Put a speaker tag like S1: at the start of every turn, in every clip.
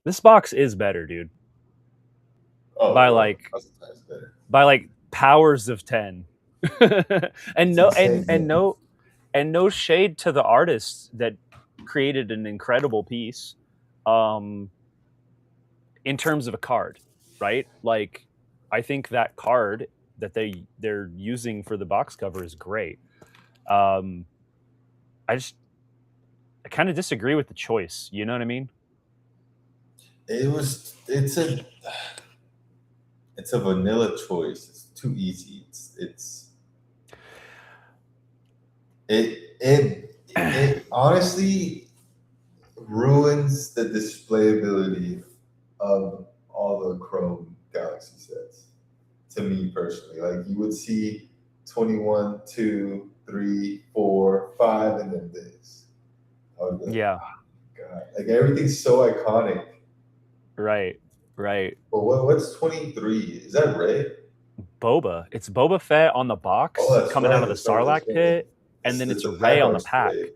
S1: This box is better, dude.
S2: Oh,
S1: By
S2: bro,
S1: like
S2: thousand times better.
S1: by like powers of 10. and
S2: It's
S1: no
S2: insane, man.
S1: and no shade to the artists that created an incredible piece um in terms of a card, right? Like I think that card that they're using for the box cover is great. Um I just I kind of disagree with the choice, you know what I mean?
S2: It was. It's a vanilla choice. It's too easy. It honestly ruins the displayability of all the Chrome Galaxy sets. To me personally, like you would see 21, 2, 3, 4, 5, and then this. I would be like,
S1: Yeah,
S2: God, like everything's so iconic.
S1: right. Right.
S2: But what's 23? Is that Ray?
S1: Boba. It's Boba Fett on the
S2: Oh,
S1: box
S2: that's
S1: coming out
S2: right.
S1: of the
S2: That's right. That's
S1: Sarlacc
S2: right.
S1: pit, and then
S2: It's
S1: it's
S2: the
S1: Ray
S2: pack
S1: on the
S2: art's
S1: pack.
S2: Ray.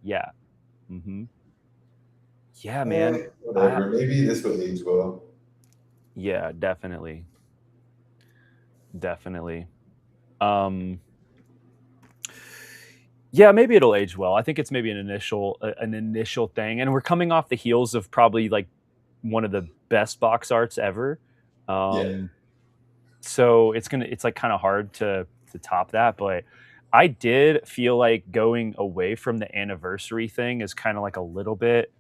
S1: Yeah. hmm Yeah, man. I
S2: Whatever. Maybe this will age well.
S1: yeah, definitely. Definitely. Um yeah, maybe it'll age well. I think it's maybe an initial thing, and we're coming off the heels of probably like one of the best box arts ever.
S2: Yeah.
S1: Um so it's like kind of hard to top that, but I did feel like going away from the anniversary thing is kind of like a little bit.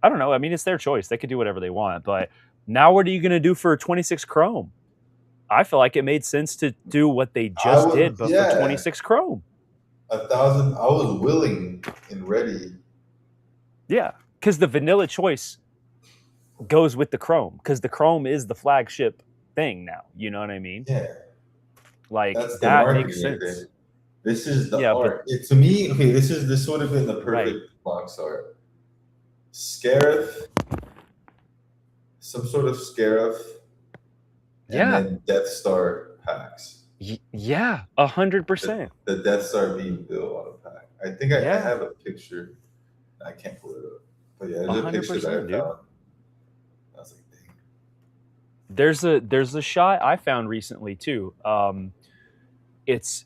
S1: I don't know. I mean, it's their choice. They could do whatever they want, but now what are you going to do for 26 Chrome? I feel like it made sense to do what they
S2: I
S1: just
S2: would,
S1: did, but for
S2: yeah,
S1: 26 Chrome.
S2: 1,000. I was willing and ready.
S1: Yeah, because the vanilla choice goes with the Chrome, because the Chrome is the flagship thing now. You know what I mean?
S2: Yeah,
S1: Like
S2: that's the
S1: that makes
S2: marketing right there.
S1: sense.
S2: This is the
S1: Yeah, but
S2: art. To me, okay, this would have been the
S1: right.
S2: perfect box art. Scarif, some sort of Scarif, and
S1: Yeah,
S2: then Death Star packs.
S1: yeah, 100
S2: The,
S1: percent.
S2: the Death Star being built on a pack. I think I
S1: Yeah,
S2: have a picture. I can't pull it up. But yeah,
S1: a
S2: there's a
S1: hundred
S2: picture that I
S1: percent, dude.
S2: found. I was like, dang.
S1: There's a shot I found recently too. It's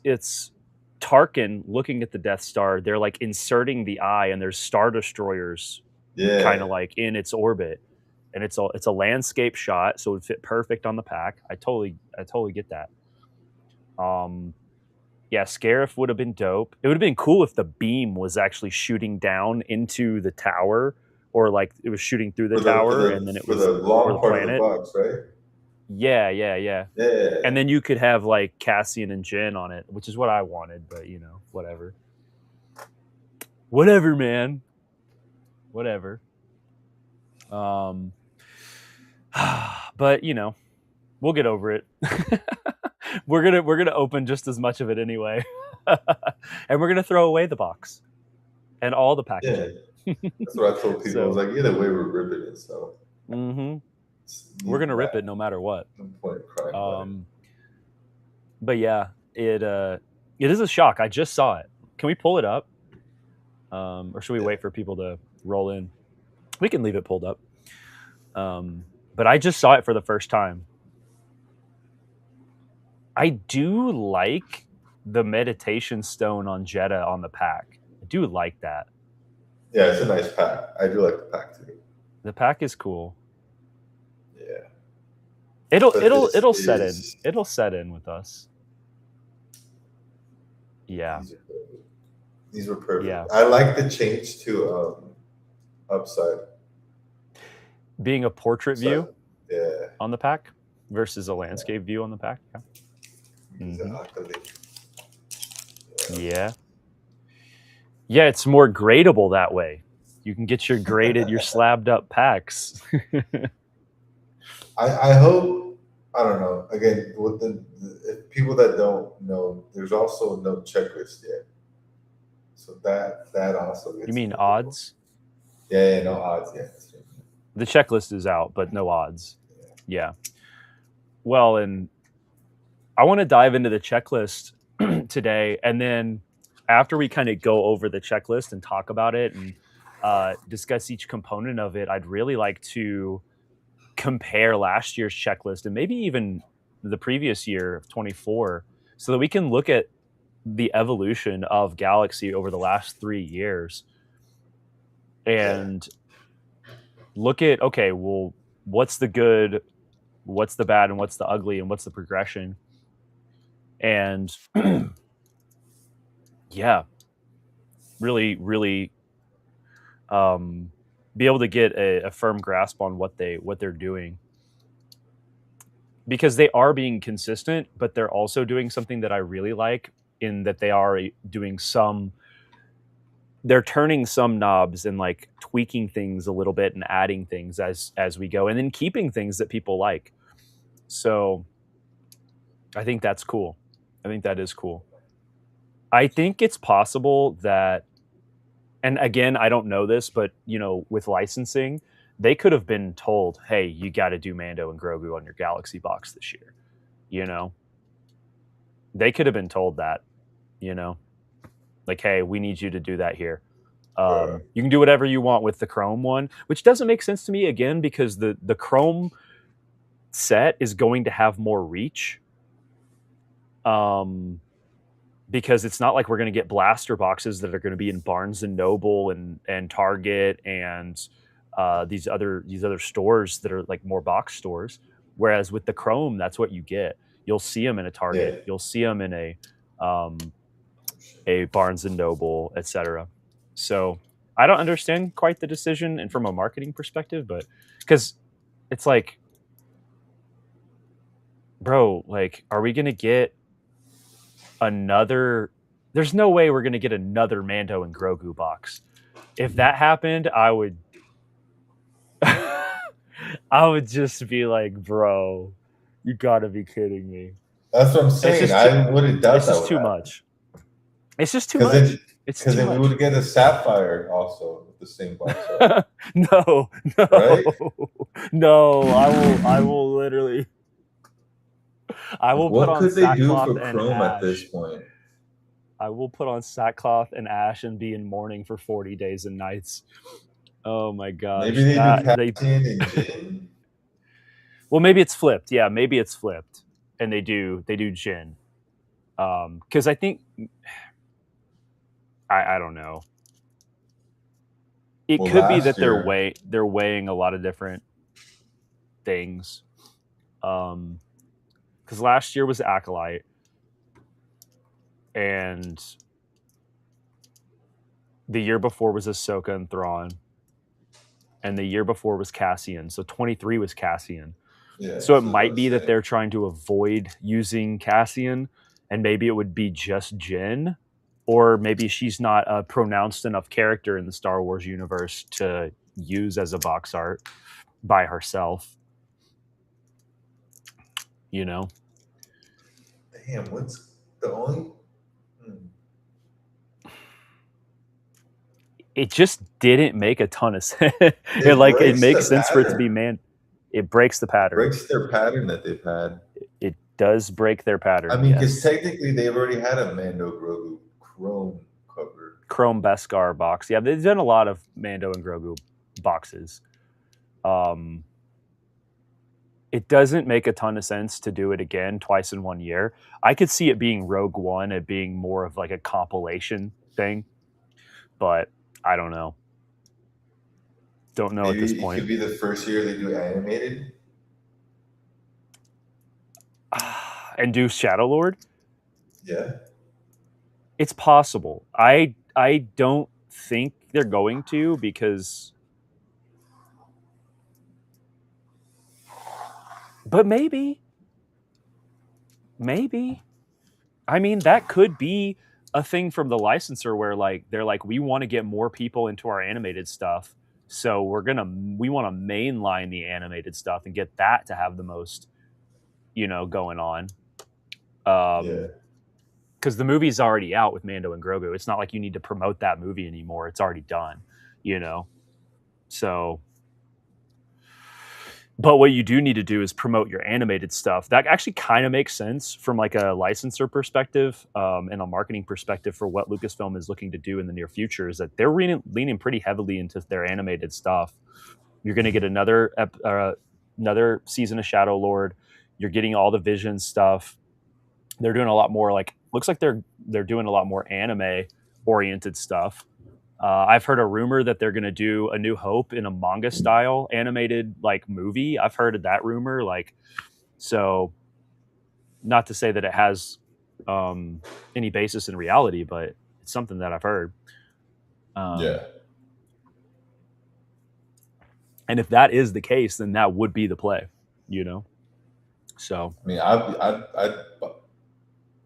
S1: Tarkin looking at the Death Star. They're like inserting the eye, and there's star destroyers kind
S2: Yeah.
S1: of like in its orbit, and it's a landscape shot, so it would fit perfect on the pack. I totally get that. Um, yeah, Scarif would have been dope. It would have been cool if the beam was actually shooting down into the tower, or like it was shooting through the tower, and then it
S2: For
S1: was
S2: the
S1: or
S2: long
S1: the
S2: part of the
S1: planet.
S2: box, right?
S1: Yeah, yeah, yeah. And
S2: Yeah.
S1: then you could have like Cassian and Jin on it, which is what I wanted, but whatever. Whatever, man. Whatever. Um but we'll get over it. we're gonna open just as much of it anyway. And we're gonna throw away the box and all the
S2: Yeah.
S1: packaging.
S2: That's what I told people. I was
S1: So
S2: like, either way, we're ripping it. So
S1: hmm we're
S2: need
S1: gonna rip it
S2: that.
S1: no matter what.
S2: No point crying about it.
S1: Um but yeah, it is a shock. I just saw it. Can we pull it up? Or should we
S2: Yeah.
S1: wait for people to roll in? We can leave it pulled up. But I just saw it for the first time. I do like the meditation stone on Jeddah on the pack. I do like that.
S2: Yeah, it's a nice pack. I do like the pack too.
S1: The pack is cool.
S2: Yeah.
S1: It'll
S2: But
S1: it'll
S2: this
S1: it'll set in.
S2: is
S1: It'll set in with us. Yeah.
S2: these are perfect. These were perfect.
S1: Yeah.
S2: I like the change to upside.
S1: Being a portrait
S2: Upside.
S1: view
S2: Yeah.
S1: on the pack versus a landscape view on the pack. Yeah.
S2: Exactly.
S1: Yeah. Yeah, it's more gradable that way. You can get your slabbed up packs.
S2: I hope, I don't know. Again, with if people that don't know, there's also no checklist yet. So that also
S1: You
S2: gets
S1: mean
S2: difficult.
S1: odds?
S2: Yeah, no odds yet.
S1: The checklist is out, but no odds. Yeah. Well, and I want to dive into the checklist today, and then after we kind of go over the checklist and talk about it and discuss each component of it, I'd really like to compare last year's checklist and maybe even the previous year of 24 so that we can look at the evolution of Galaxy over the last 3 years
S2: Yeah.
S1: and look at, okay, well, what's the good, what's the bad, and what's the ugly, and what's the progression. And yeah, really, really be able to get a firm grasp on what they're doing, because they are being consistent, but they're also doing something that I really like, in that they are doing some, they're turning some knobs and like tweaking things a little bit and adding things as we go, and then keeping things that people like. So I think that's cool. I think that is cool. I think it's possible that, and again, I don't know this, but with licensing, they could have been told, "Hey, you got to do Mando and Grogu on your Galaxy box this year." You know, they could have been told that. You know, like, "Hey, we need you to do that here." You can do whatever you want with the Chrome one, which doesn't make sense to me again, because the Chrome set is going to have more reach. Because it's not like we're going to get blaster boxes that are going to be in Barnes and Noble and Target and these other stores that are like more box stores. Whereas with the Chrome, that's what you get. You'll see them in a Target.
S2: Yeah.
S1: You'll see them in a Barnes and Noble, etc. So I don't understand quite the decision, and from a marketing perspective, but because it's like, bro, like, are we going to get another? There's no way we're going to get another Mando and Grogu box. If that happened, I would I would just be like, bro, you gotta be kidding me.
S2: That's what I'm
S1: It's
S2: saying.
S1: just too,
S2: I wouldn't doubt
S1: it's
S2: that
S1: just
S2: would
S1: too
S2: happen.
S1: much. It's just too
S2: Because then,
S1: much. It's too
S2: we
S1: much.
S2: would get a Sapphire also with the same box art,
S1: No,
S2: right?
S1: no. I will literally. I
S2: Like,
S1: will put
S2: what
S1: on
S2: could they do
S1: sackcloth
S2: for
S1: and
S2: Chrome at this
S1: ash.
S2: point?
S1: I will put on sackcloth and ash and be in mourning for 40 days and nights. Oh my
S2: Maybe
S1: gosh,
S2: they do
S1: that they.
S2: Cassian and Jin.
S1: Well, maybe it's flipped. Yeah, maybe it's flipped, and they do Jin. Because I think, I don't know. It
S2: Well,
S1: could be
S2: last
S1: that
S2: year,
S1: they're weighing a lot of different things. Because last year was Acolyte, and the year before was Ahsoka and Thrawn, and the year before was Cassian. So 23 was Cassian.
S2: yeah,
S1: So it
S2: so that's what
S1: might
S2: I'm
S1: be that
S2: saying.
S1: they're trying to avoid using Cassian, and maybe it would be just Jin, or maybe she's not a pronounced enough character in the Star Wars universe to use as a box art by herself. You know,
S2: Damn, what's the only? Hmm.
S1: it just didn't make a ton of sense.
S2: It
S1: It
S2: breaks
S1: makes
S2: the
S1: sense for it to be
S2: pattern.
S1: man. It breaks the
S2: It
S1: pattern.
S2: breaks their pattern that they've had.
S1: It does break their
S2: I
S1: pattern.
S2: mean, because
S1: Yes.
S2: technically they've already had a Mando Grogu Chrome cover.
S1: Chrome Beskar box. Yeah, they've done a lot of Mando and Grogu boxes. Um, it doesn't make a ton of sense to do it again twice in 1 year. I could see it being Rogue One, it being more of like a compilation thing, but I don't know. Don't know at this
S2: Maybe it
S1: point.
S2: could be the first year they do animated.
S1: And do Shadow Lord?
S2: Yeah.
S1: It's possible. I don't think they're going to, because, but maybe. I mean, that could be a thing from the licensor where like they're like, we want to get more people into our animated stuff, so we want to mainline the animated stuff and get that to have the most, going on.
S2: Yeah.
S1: Because the movie's already out with Mando and Grogu. It's not like you need to promote that movie anymore. It's already done. You know, so But what you do need to do is promote your animated stuff. That actually kind of makes sense from like a licensor perspective, and a marketing perspective for what Lucasfilm is looking to do in the near future. Is that they're leaning pretty heavily into their animated stuff. You're going to get another season of Shadow Lord. You're getting all the Vision stuff. They're doing a lot more, like, looks like they're doing a lot more anime oriented stuff. I've heard a rumor that they're going to do A New Hope in a manga style animated like movie. I've heard of that rumor. Like, so not to say that it has any basis in reality, but it's something that I've heard.
S2: Yeah.
S1: And if that is the case, then that would be the play, you know? So,
S2: I mean,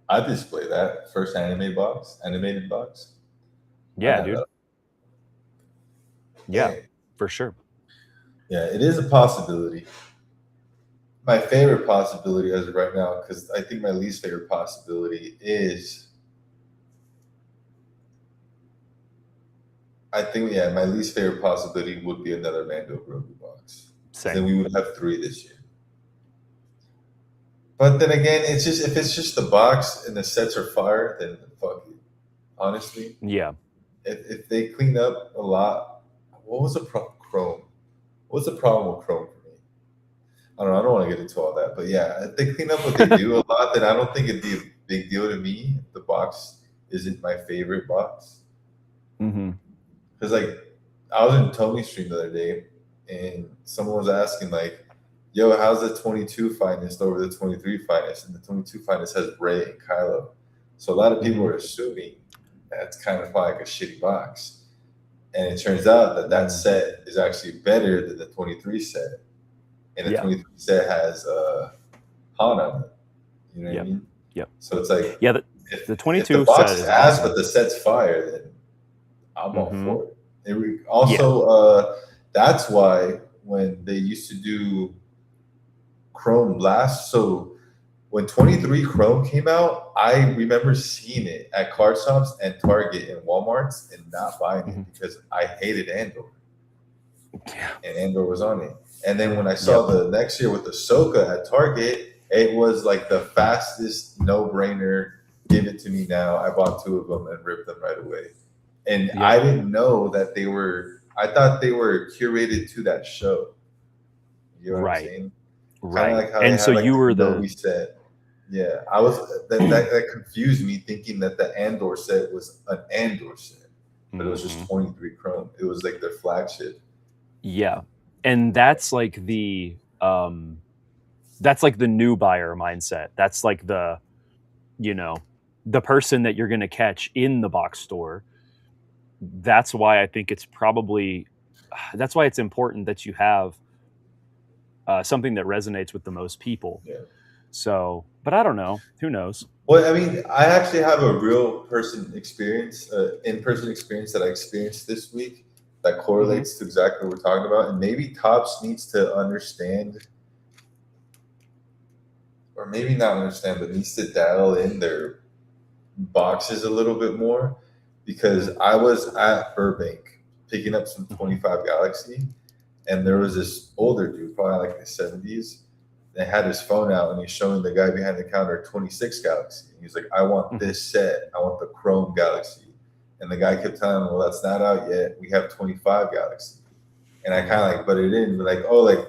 S2: I display that first animated box. I'd
S1: yeah,
S2: have
S1: dude.
S2: that.
S1: Yeah,
S2: Dang.
S1: for sure.
S2: Yeah, it is a possibility. My favorite possibility as of right now, because I think my least favorite possibility is, I think, yeah, my least favorite possibility would be another Mando Grogu box. Because then
S1: Same.
S2: we would have 3 this year. But then again, it's just, if it's just the box and the sets are fire, then fuck it. Honestly,
S1: Yeah.
S2: if they clean up a lot, what was the problem? Chrome. What's the problem with Chrome for me? I don't know. I don't want to get into all that, but yeah, if they clean up what they do a lot, then I don't think it'd be a big deal to me if the box isn't my favorite box.
S1: Mm-hmm.
S2: Because like, I was in Tony's stream the other day, and someone was asking like, "Yo, how's the 22 finest over the 23 finest?" And the 22 finest has Ray and Kylo, so a lot of people
S1: Mm-hmm.
S2: are assuming that's kind of like a shitty box. And it turns out that that set is actually better than the 23 set. And the
S1: Yeah.
S2: 23 set has Han on it. You know what I
S1: Yep.
S2: mean?
S1: Yep.
S2: So it's like,
S1: Yeah. The
S2: if the
S1: 22
S2: box
S1: set
S2: is
S1: is
S2: ass,
S1: awesome.
S2: but the set's fire, then I'm all
S1: Mm-hmm.
S2: for it. Also, that's why when they used to do Chrome Blast, so when 23 Chrome came out, I remember seeing it at card shops and Target and Walmart's and not buying
S1: Mm-hmm.
S2: it because I hated Andor.
S1: Yeah.
S2: And Andor was on it. And then when I saw the next year with Ahsoka at Target, it was like the fastest no-brainer. Give it to me now. I bought 2 of them and ripped them right away. And
S1: Yep.
S2: I didn't know that they were. I thought they were curated to that show. You know what I'm
S1: Right.
S2: saying? Kind
S1: Right.
S2: of like how they
S1: And so
S2: had like
S1: you
S2: the
S1: were
S2: Kenobi set. Yeah, I was that confused me, thinking that the Andor set was an Andor set, but it was
S1: Mhm.
S2: just 23 Chrome. It was like their flagship.
S1: Yeah. And that's like the new buyer mindset. That's like the, you know, the person that you're going to catch in the box store. That's why I think that's why it's important that you have something that resonates with the most people.
S2: Yeah.
S1: So, but I don't know. Who knows?
S2: Well, I mean, I actually have a real person experience, in-person experience that I experienced this week that correlates to exactly what we're talking about. And maybe Topps needs to understand, or maybe not understand, but needs to dial in their boxes a little bit more. Because I was at Burbank picking up some 25 Galaxy, and there was this older dude, probably like in the 70s, that had his phone out and he's showing the guy behind the counter 26 Galaxy. And he's like, I want this set. I want the Chrome Galaxy. And the guy kept telling him, well, that's not out yet. We have 25 Galaxy. And I kind of like butted in, like, oh, like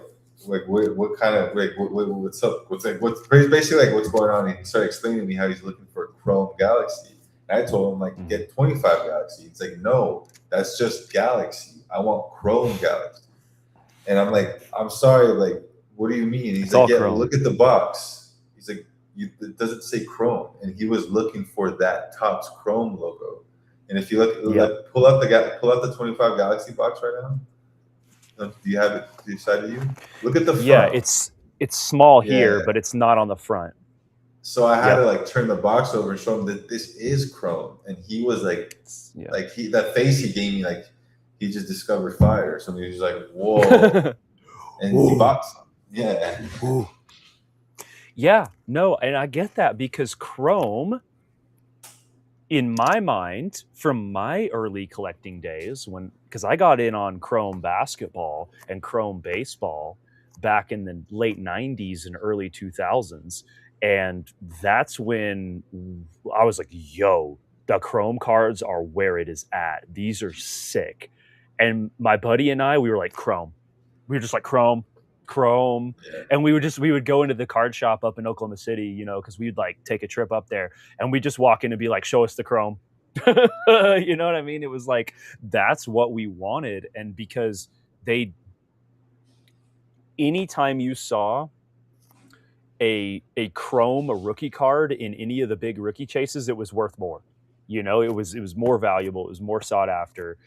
S2: what kind of, like, what's up? What's basically like, what's going on? And he started explaining to me how he's looking for a Chrome Galaxy. And I told him, like, get 25 Galaxy. He's like, no, that's just Galaxy. I want Chrome Galaxy. And I'm like, I'm sorry, like, what do you mean? He's
S1: It's
S2: like,
S1: all
S2: yeah,
S1: Chrome.
S2: look at the box. He's like, it doesn't say Chrome. And he was looking for that Topps Chrome logo. And if you look, like, pull out the 25 Galaxy box right now. Do you have it to the side of you? Look at the front.
S1: Yeah, it's small here, but it's not on the front.
S2: So I had to like turn the box over and show him that this is Chrome, and he was like, that face he gave me, like he just discovered fire or something. He was like, whoa, and he bought some. Yeah.
S1: Ooh. Yeah, no, and I get that because Chrome, in my mind, from my early collecting days, because I got in on Chrome basketball and Chrome baseball back in the late 90s and early 2000s. And that's when I was like, yo, the Chrome cards are where it is at. These are sick. And my buddy and I, we were like, Chrome. We were just like, Chrome, Chrome.
S2: Yeah.
S1: And we would go into the card shop up in Oklahoma City, you know, because we'd like take a trip up there and we just walk in and be like, show us the Chrome. You know what I mean? It was like, that's what we wanted. And because they, anytime you saw a Chrome, a rookie card in any of the big rookie chases, it was worth more. You know, it was more valuable, it was more sought after.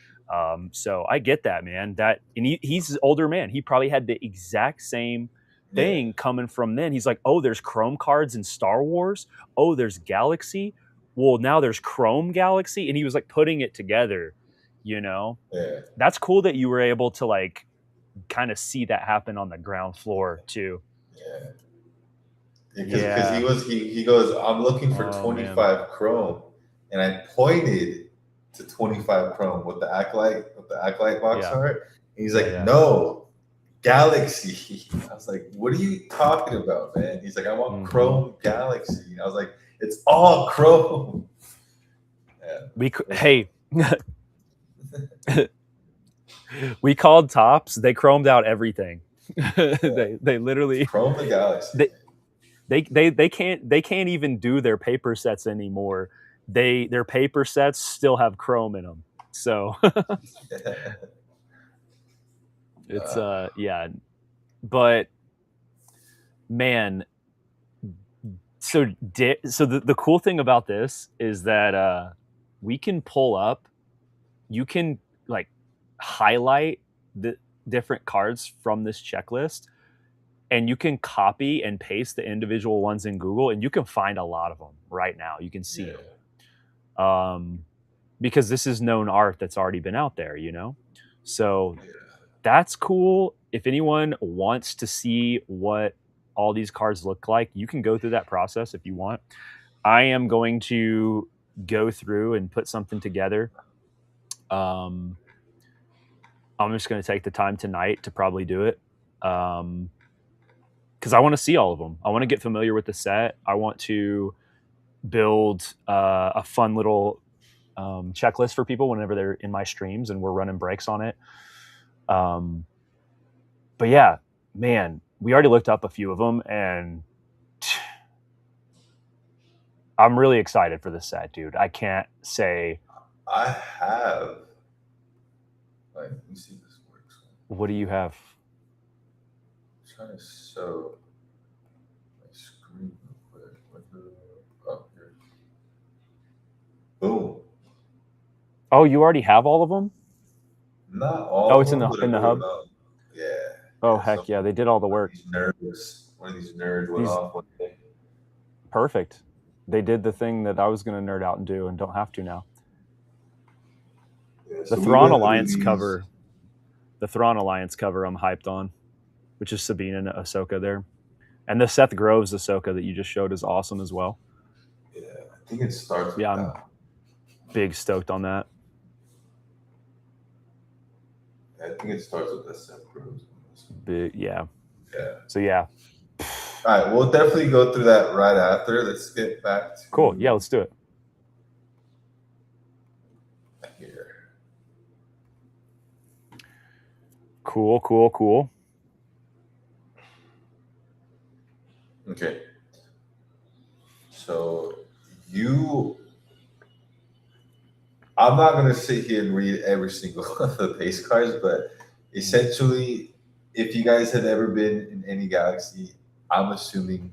S1: So I get that, man. That, and he's an older man. He probably had the exact same
S2: Yeah.
S1: thing coming from then. He's like, oh, there's Chrome cards in Star Wars. Oh, there's Galaxy. Well, now there's Chrome Galaxy, and he was like putting it together. You know,
S2: Yeah.
S1: that's cool that you were able to like kind of see that happen on the ground floor too.
S2: Yeah. Because
S1: Yeah.
S2: he goes, I'm looking for
S1: Oh man.
S2: 25 Chrome, and I pointed to 25 Chrome with the Acolyte box
S1: Yeah.
S2: art. And he's
S1: Yeah,
S2: like,
S1: yeah.
S2: no, Galaxy. I was like, what are you talking about, man? He's like, I want Chrome Galaxy. I was like, it's all Chrome.
S1: Yeah. Hey, we called Tops. They chromed out everything. They literally
S2: Chrome the Galaxy.
S1: They can't even do their paper sets anymore. Their paper sets still have chrome in them. So it's yeah. But man, so the cool thing about this is that we can pull up, you can like highlight the different cards from this checklist, and you can copy and paste the individual ones in Google, and you can find a lot of them right now. You can see them. Because this is known art that's already been out there, you know? So that's cool. If anyone wants to see what all these cards look like, you can go through that process if you want. I am going to go through and put something together. I'm just going to take the time tonight to probably do it. Because I want to see all of them. I want to get familiar with the set. I want to build a fun little checklist for people whenever they're in my streams and we're running breaks on it. But yeah, man, we already looked up a few of them, and I'm really excited for this set, dude. I can't say.
S2: I have. Let me see if this works.
S1: What do you have?
S2: I'm trying to show my screen real quick. Oh, here. Boom.
S1: Oh, you already have all of them?
S2: Not all.
S1: Oh, it's in the hub.
S2: Yeah.
S1: Oh heck yeah, they did all the work.
S2: One of these nerds went off one day.
S1: Perfect. They did the thing that I was going to nerd out and do, and don't have to now. Yeah, so the Thrawn Alliance cover. The Thrawn Alliance cover I'm hyped on, which is Sabine and Ahsoka there. And the Seth Groves Ahsoka that you just showed is awesome as well.
S2: Yeah, I think it starts with
S1: I'm big stoked on that.
S2: I think it starts with the Seth Groves.
S1: Big, yeah.
S2: Yeah.
S1: So yeah.
S2: All right, we'll definitely go through that right after. Let's get back to...
S1: Cool. Yeah, let's do it.
S2: Here.
S1: Cool.
S2: Okay. So I'm not going to sit here and read every single of the base cards, but essentially, if you guys have ever been in any Galaxy, I'm assuming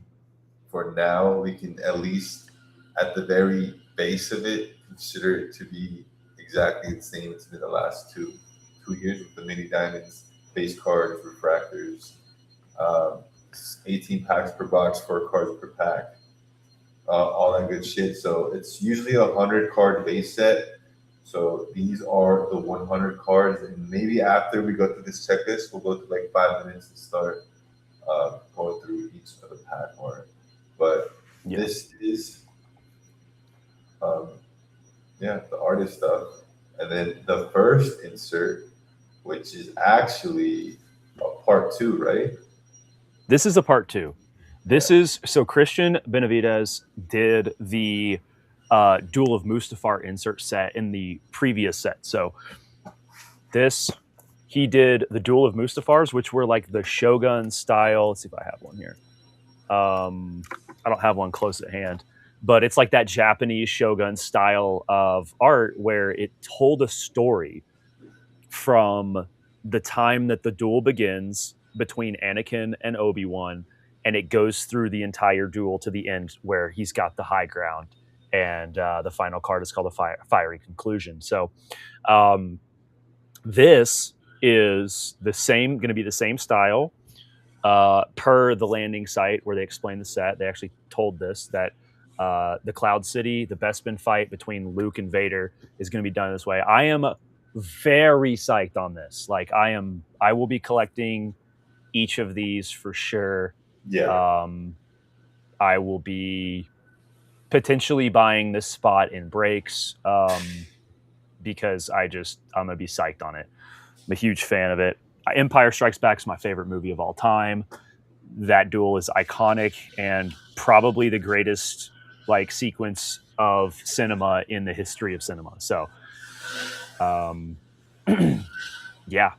S2: for now we can at least, at the very base of it, consider it to be exactly the same. It's been the last two years with the mini diamonds, base cards, refractors, 18 packs per box, 4 cards per pack, all that good shit. So it's usually a 100 card base set. So these are the 100 cards, and maybe after we go through this checklist, we'll go through like 5 minutes and start going through each of the pack art. But this is, the artist stuff. And then the first insert, which is actually a part 2, right?
S1: This is a part two.
S2: Yeah.
S1: This is so Christian Benavidez did the Duel of Mustafar insert set in the previous set. So this he did the Duel of Mustafars, which were like the Shogun style. Let's see if I have one here. I don't have one close at hand, but it's like that Japanese Shogun style of art where it told a story from the time that the duel begins between Anakin and Obi-Wan, and it goes through the entire duel to the end where he's got the high ground, and the final card is called the fiery conclusion. So um, this is the same, going to be the same style per the landing site where they explained the set. They actually told this that the Cloud City, the Bespin fight between Luke and Vader is going to be done this way. I am very psyched on this. Like I will be collecting each of these for sure.
S2: Yeah.
S1: I will be potentially buying this spot in breaks because I'm gonna be psyched on it. I'm a huge fan of it. Empire Strikes Back is my favorite movie of all time. That duel is iconic and probably the greatest like sequence of cinema in the history of cinema. So, yeah,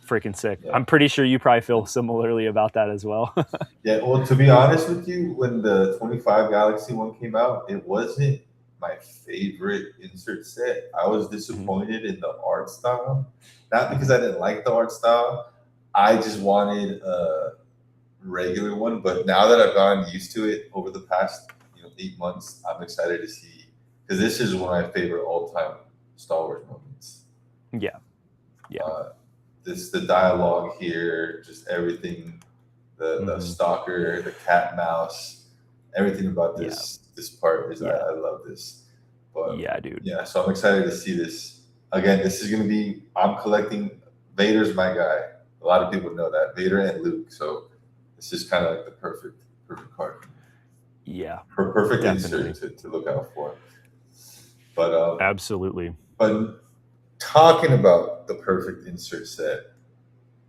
S1: freaking sick.
S2: Yeah.
S1: I'm pretty sure you probably feel similarly about that as well.
S2: Yeah, well, to be honest with you, when the 25 Galaxy one came out, it wasn't my favorite insert set. I was disappointed in the art style. Not because I didn't like the art style, I just wanted a regular one. But now that I've gotten used to it over the past 8 months, I'm excited to see because this is one of my favorite all-time Star Wars moments.
S1: Yeah, yeah.
S2: The dialogue here, just everything, the stalker, the cat mouse, everything about this part is I love this. But
S1: yeah, dude.
S2: Yeah, so I'm excited to see this. Again, this is gonna be I'm collecting Vader's my guy. A lot of people know that. Vader and Luke. So this is kind of like the perfect card.
S1: Yeah.
S2: Perfect insert to look out for. But
S1: absolutely.
S2: But talking about the perfect insert set,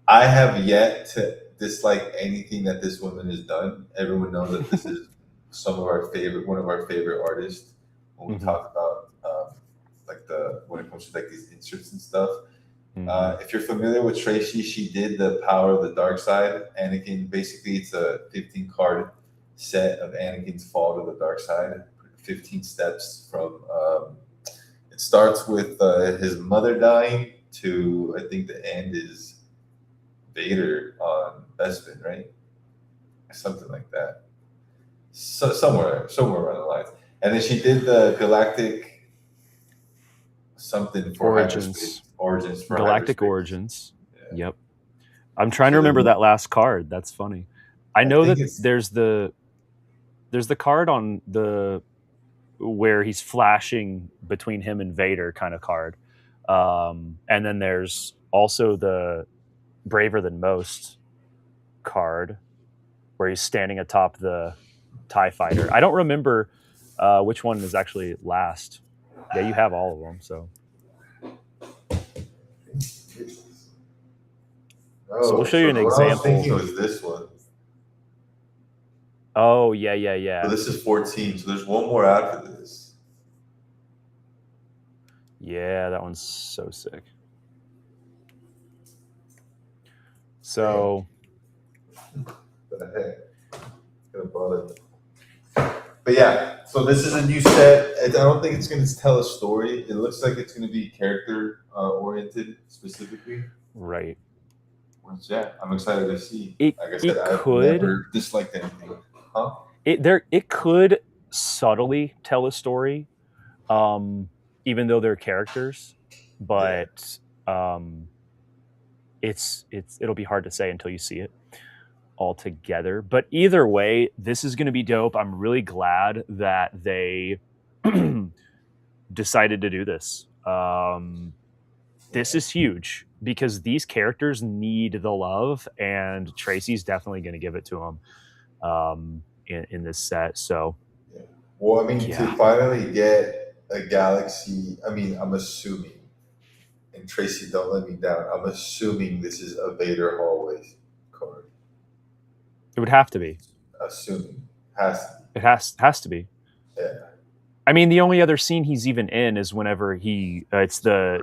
S2: I have yet to dislike anything that this woman has done. Everyone knows that this is one of our favorite artists when we talk about when it comes to like these inserts and stuff. If you're familiar with Tracy, she did the Power of the Dark Side. Anakin, basically, it's a 15 card set of Anakin's fall to the dark side. 15 steps from. It starts with his mother dying to I think the end is Vader on Bespin, right? Something like that. So somewhere around the lines. And then she did the Galactic something for Origins for
S1: Galactic
S2: hyperspace.
S1: Origins. Yeah. Yep. I'm trying to remember that last card. That's funny. I know that there's the card on the where he's flashing between him and Vader kind of card. And then there's also the Braver Than Most card where he's standing atop the TIE fighter. I don't remember which one is actually last. Yeah, you have all of them, so. So we'll show you an example.
S2: What I was thinking was this one.
S1: Oh, yeah.
S2: So this is 14, so there's one more after this.
S1: Yeah, that one's so sick. So.
S2: But yeah, so this is a new set. I don't think it's going to tell a story. It looks like it's going to be character oriented specifically.
S1: Right.
S2: Which, yeah, I'm excited to see.
S1: Like
S2: I said, I've never disliked anything. Huh?
S1: It could subtly tell a story, even though they're characters, but it'll be hard to say until you see it all together. But either way, this is going to be dope. I'm really glad that they decided to do this. This is huge because these characters need the love, and Tracy's definitely going to give it to them in this set. So,
S2: well, I mean, to finally get a Galaxy, I mean, I'm assuming, and Tracy, don't let me down. I'm assuming this is a Vader hallway card.
S1: It would have to be.
S2: Assuming has to
S1: It has to be.
S2: be. Yeah.
S1: I mean, the only other scene he's even in is whenever he it's the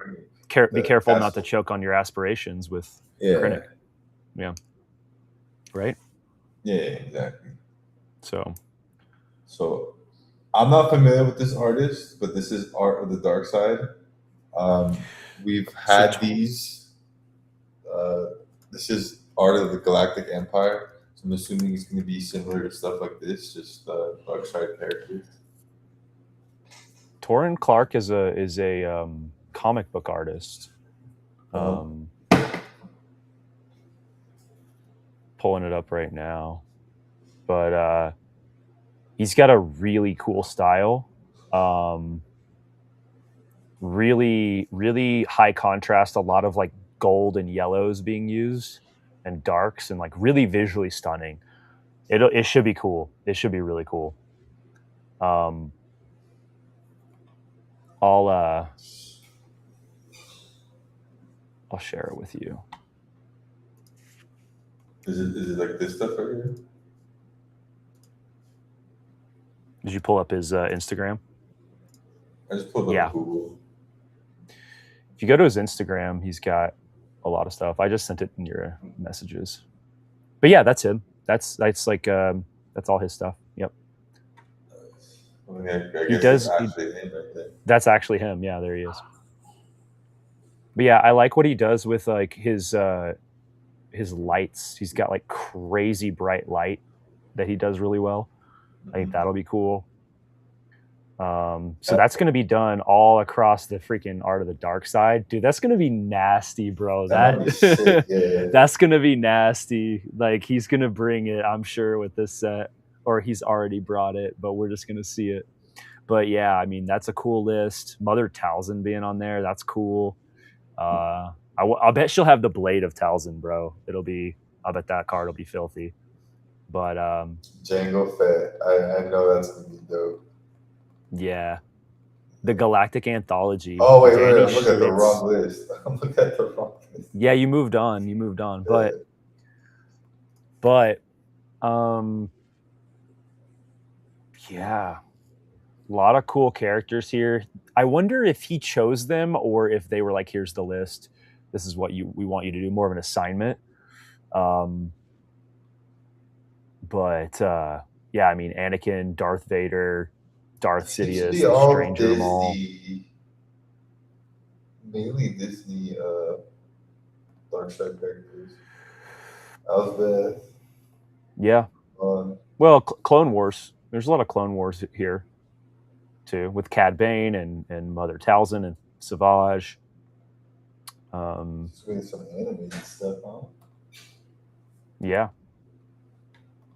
S1: be
S2: The
S1: careful not to
S2: castle.
S1: choke on your aspirations with
S2: Yeah.
S1: Krennic. Yeah. Right?
S2: Yeah, exactly.
S1: So
S2: I'm not familiar with this artist, but this is art of the dark side. We've
S1: so
S2: had these. Uh, this is art of the Galactic Empire. So I'm assuming it's going to be similar to stuff like this, just dark side characters.
S1: Torrin Clark is a comic book artist.
S2: Uh-huh.
S1: Pulling it up right now, but he's got a really cool style. Really high contrast. A lot of like gold and yellows being used, and darks, and like really visually stunning. It should be cool. It should be really cool. Um, I'll I'll share it with you.
S2: Is it like this stuff right here?
S1: Did you pull up his Instagram?
S2: I just pulled up
S1: Yeah.
S2: Google.
S1: If you go to his Instagram, he's got a lot of stuff. I just sent it in your messages. But yeah, that's him. That's like that's all his stuff. Yep.
S2: I mean, I
S1: He
S2: guess
S1: does.
S2: it's actually him right there.
S1: That's actually him. Yeah, there he is. But yeah, I like what he does with like his lights. He's got like crazy bright light that he does really well. I think that'll be cool. So that's going to be done all across the freaking art of the dark side, dude. That's going to be nasty, bro.
S2: That might be sick, yeah.
S1: That's going to be nasty. Like he's going to bring it, I'm sure, with this set, or he's already brought it, but we're just going to see it. But yeah, I mean, that's a cool list. Mother Talzin being on there, that's cool. I'll bet she'll have the blade of Talzin, bro. I bet that card will be filthy. But
S2: Jango Fett, I know that's gonna be dope.
S1: Yeah, the Galactic Anthology.
S2: Oh wait,
S1: Danny
S2: I'm looking at the
S1: Schlitz.
S2: wrong list. I'm looking at the wrong list.
S1: Yeah, you moved on.
S2: Yeah.
S1: But yeah, a lot of cool characters here. I wonder if he chose them or if they were like, here's the list. This is what we want you to do, more of an assignment. But yeah, I mean, Anakin, Darth Vader, Darth Sidious,
S2: Usually
S1: the
S2: all
S1: Stranger of them all.
S2: Mainly Disney dark side characters. Elizabeth.
S1: Yeah. Well, Clone Wars. There's a lot of Clone Wars here, too, with Cad Bane and Mother Talzin and Savage.
S2: Some animated stuff, huh?
S1: Yeah.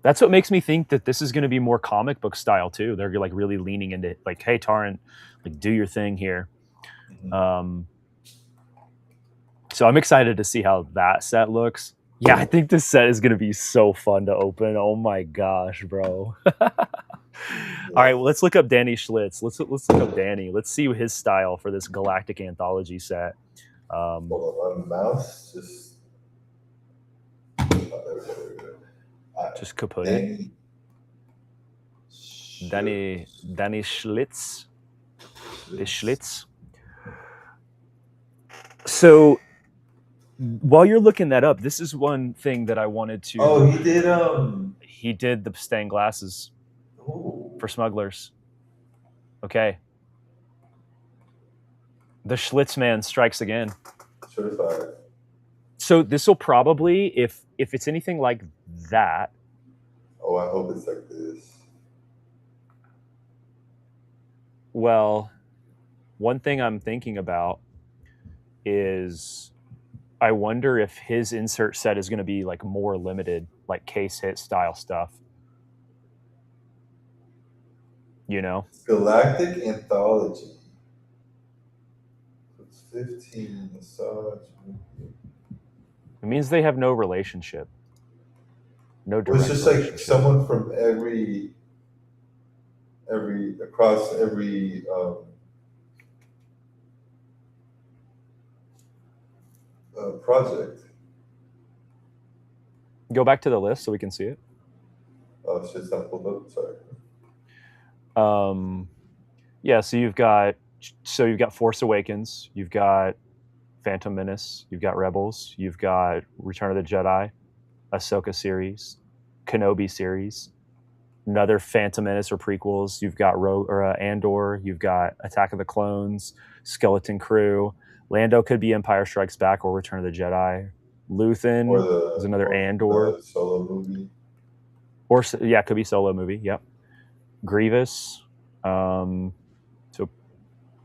S1: That's what makes me think that this is going to be more comic book style, too. They're like really leaning into like, hey, Taran, like do your thing here. Mm-hmm. So I'm excited to see how that set looks. Yeah, I think this set is going to be so fun to open. Oh my gosh, bro. All right, well, let's look up Danny Schlitz. Let's look up Danny. Let's see his style for this Galactic Anthology set.
S2: Hold on, my mouse
S1: just kaput. Danny Schlitz. The Schlitz. So while you're looking that up, this is one thing that I wanted to.
S2: Oh, he did.
S1: He did the stained glasses for smugglers. Okay. The Schlitz man strikes again.
S2: Certified.
S1: So this will probably, if it's anything like that.
S2: Oh, I hope it's like this.
S1: Well, one thing I'm thinking about is I wonder if his insert set is going to be like more limited, like case hit style stuff. You know?
S2: Galactic Anthology. It's 15 massage.
S1: It means they have no relationship. No direct.
S2: Well, it's just like someone from across every project.
S1: Go back to the list so we can see it.
S2: Oh, shit's not pulled up. Sorry.
S1: Yeah, so you've got Force Awakens, you've got Phantom Menace, you've got Rebels, you've got Return of the Jedi, Ahsoka series, Kenobi series, another Phantom Menace or prequels. You've got Andor, you've got Attack of the Clones, Skeleton Crew. Lando could be Empire Strikes Back or Return of the Jedi.
S2: Or
S1: Luthen is
S2: the
S1: another
S2: or
S1: Andor,
S2: the solo movie.
S1: or yeah, could be solo movie. Yep. Grievous, so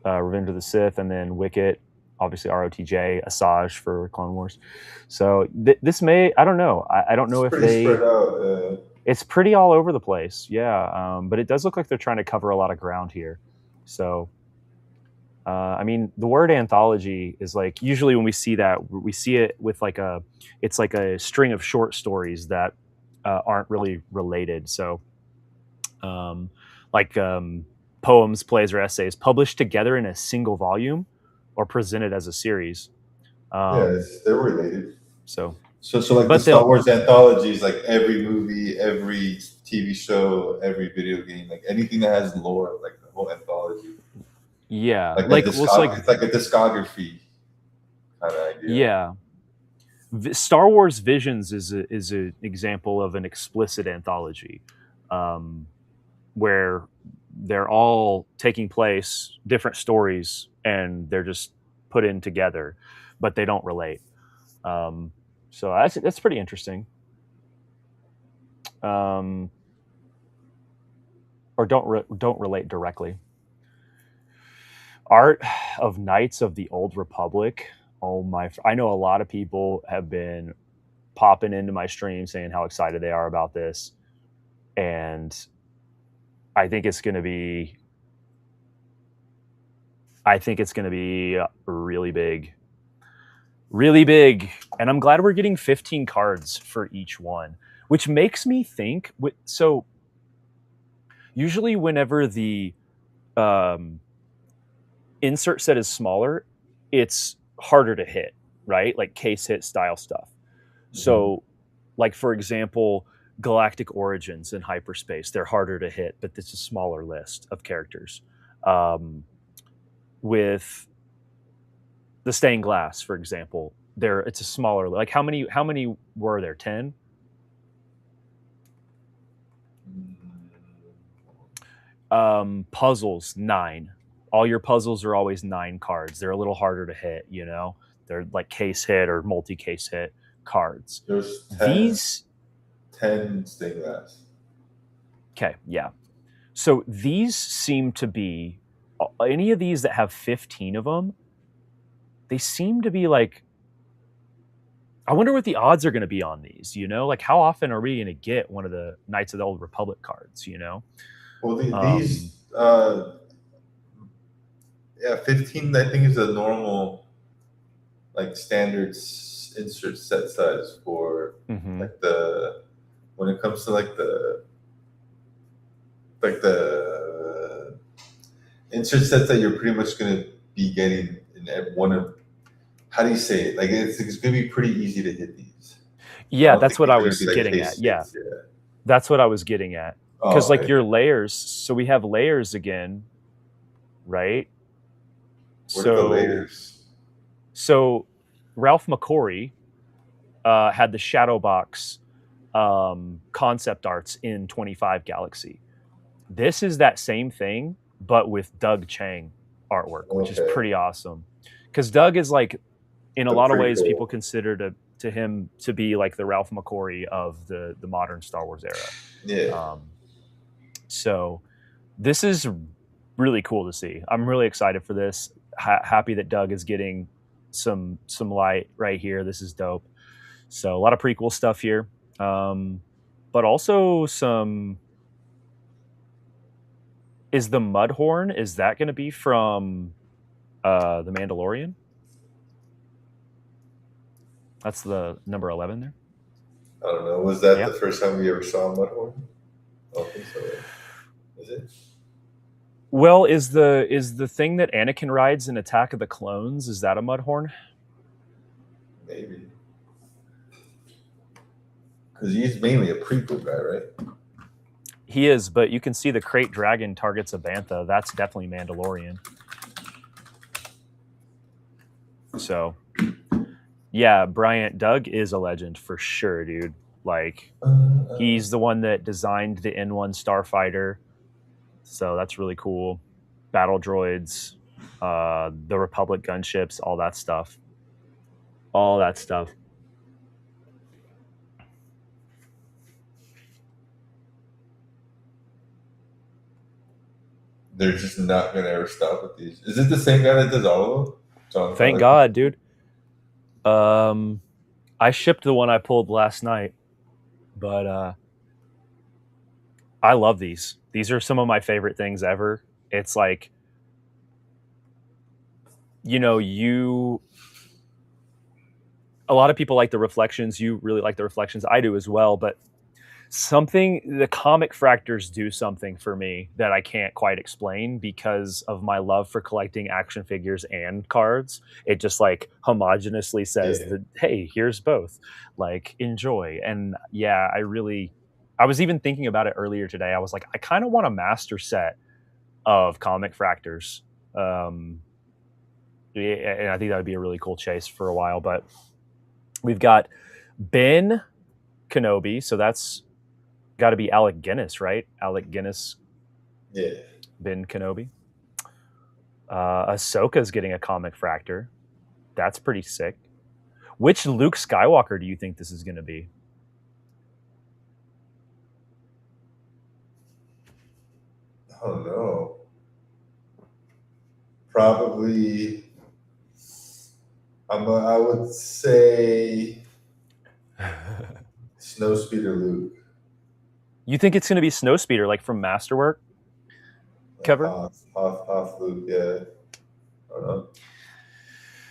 S1: Revenge of the Sith, and then Wicket, obviously ROTJ, Asajj for Clone Wars. So this may, I don't know. I don't know
S2: It's
S1: if
S2: pretty spread out.
S1: it's pretty all over the place. Yeah. But it does look like they're trying to cover a lot of ground here. So, I mean, the word anthology is like, usually when we see that, we see it with it's like a string of short stories that aren't really related. So, um, like, poems, plays, or essays published together in a single volume or presented as a series.
S2: They're related.
S1: So,
S2: So like the
S1: but
S2: Star
S1: they'll,
S2: Wars anthologies, like every movie, every TV show, every video game, like anything that has lore, like the whole anthology,
S1: yeah,
S2: like
S1: like, well, it's like,
S2: it's like a discography kind of idea.
S1: yeah. Star Wars Visions is an example of an explicit anthology, where they're all taking place, different stories, and they're just put in together, but they don't relate. So that's pretty interesting. Or don't relate directly. Art of Knights of the Old Republic. Oh my! I know a lot of people have been popping into my stream saying how excited they are about this, and I think it's going to be really big. Really big. And I'm glad we're getting 15 cards for each one, which makes me think, so usually whenever the insert set is smaller, it's harder to hit, right? Like case hit style stuff. So, like, for example, Galactic Origins in hyperspace, they're harder to hit, but it's a smaller list of characters. With the Stained Glass, for example, it's a smaller. Like, how many were there? 10. Puzzles, 9. All your puzzles are always 9 cards. They're a little harder to hit, you know. They're like case hit or multi-case hit cards.
S2: There's 10 stained glass.
S1: Okay, yeah. So these seem to be, any of these that have 15 of them, they seem to be like, I wonder what the odds are going to be on these, you know? Like, how often are we going to get one of the Knights of the Old Republic cards, you know?
S2: Well, these, 15, I think, is a normal, like, standard insert set size for, like, when it comes to, like, the insert sets that you're pretty much going to be getting in one of, how do you say it? Like, it's going to be pretty easy to hit these.
S1: Yeah, that's what I was getting at. Yeah, that's what I was getting at. Because, like, your layers, so we have layers again, right?
S2: What are the layers?
S1: So Ralph McQuarrie had the Shadow Box concept arts in 25 Galaxy. This is that same thing, but with Doug Chang artwork, which is pretty awesome. Because Doug is, like, in a lot of ways, people consider him to be like the Ralph McQuarrie of the modern Star Wars era.
S2: Yeah.
S1: So this is really cool to see. I'm really excited for this. Happy that Doug is getting some light right here. This is dope. So a lot of prequel stuff here, but also some. Is the Mudhorn? Is that going to be from the Mandalorian? That's the number 11 there.
S2: I don't know. Was that the first time we ever saw a Mudhorn? I don't think so. Is it?
S1: Well, is the thing that Anakin rides in Attack of the Clones, is that a Mudhorn?
S2: Maybe. Because he's mainly a prequel guy, right?
S1: He is, but you can see the Crate Dragon targets a Bantha. That's definitely Mandalorian. So, yeah, Bryant Doug is a legend for sure, dude. Like, he's the one that designed the N1 Starfighter. So that's really cool. Battle droids, the Republic gunships, all that stuff. All that stuff.
S2: They're just not gonna ever stop with these. Is it the same guy that does all of them? John
S1: Thank
S2: Connor?
S1: God, dude. I shipped the one I pulled last night, but I love these. These are some of my favorite things ever. It's like, you know, a lot of people like the reflections. You really like the reflections. I do as well, but the comic fractors do something for me that I can't quite explain because of my love for collecting action figures and cards. It just like homogenously says that, hey, here's both, like, enjoy. And yeah, I was even thinking about it earlier today. I was like, I kind of want a master set of comic fractors. And I think that would be a really cool chase for a while. But we've got Ben Kenobi, so that's got to be Alec Guinness, right? Alec Guinness.
S2: Yeah.
S1: Ben Kenobi. Ahsoka's getting a comic fractor. That's pretty sick. Which Luke Skywalker do you think this is going to be?
S2: I don't know. Probably. I would say Snowspeeder Luke.
S1: You think it's going to be Snowspeeder, like from Masterwork cover?
S2: Hoth Luke, yeah. I don't know.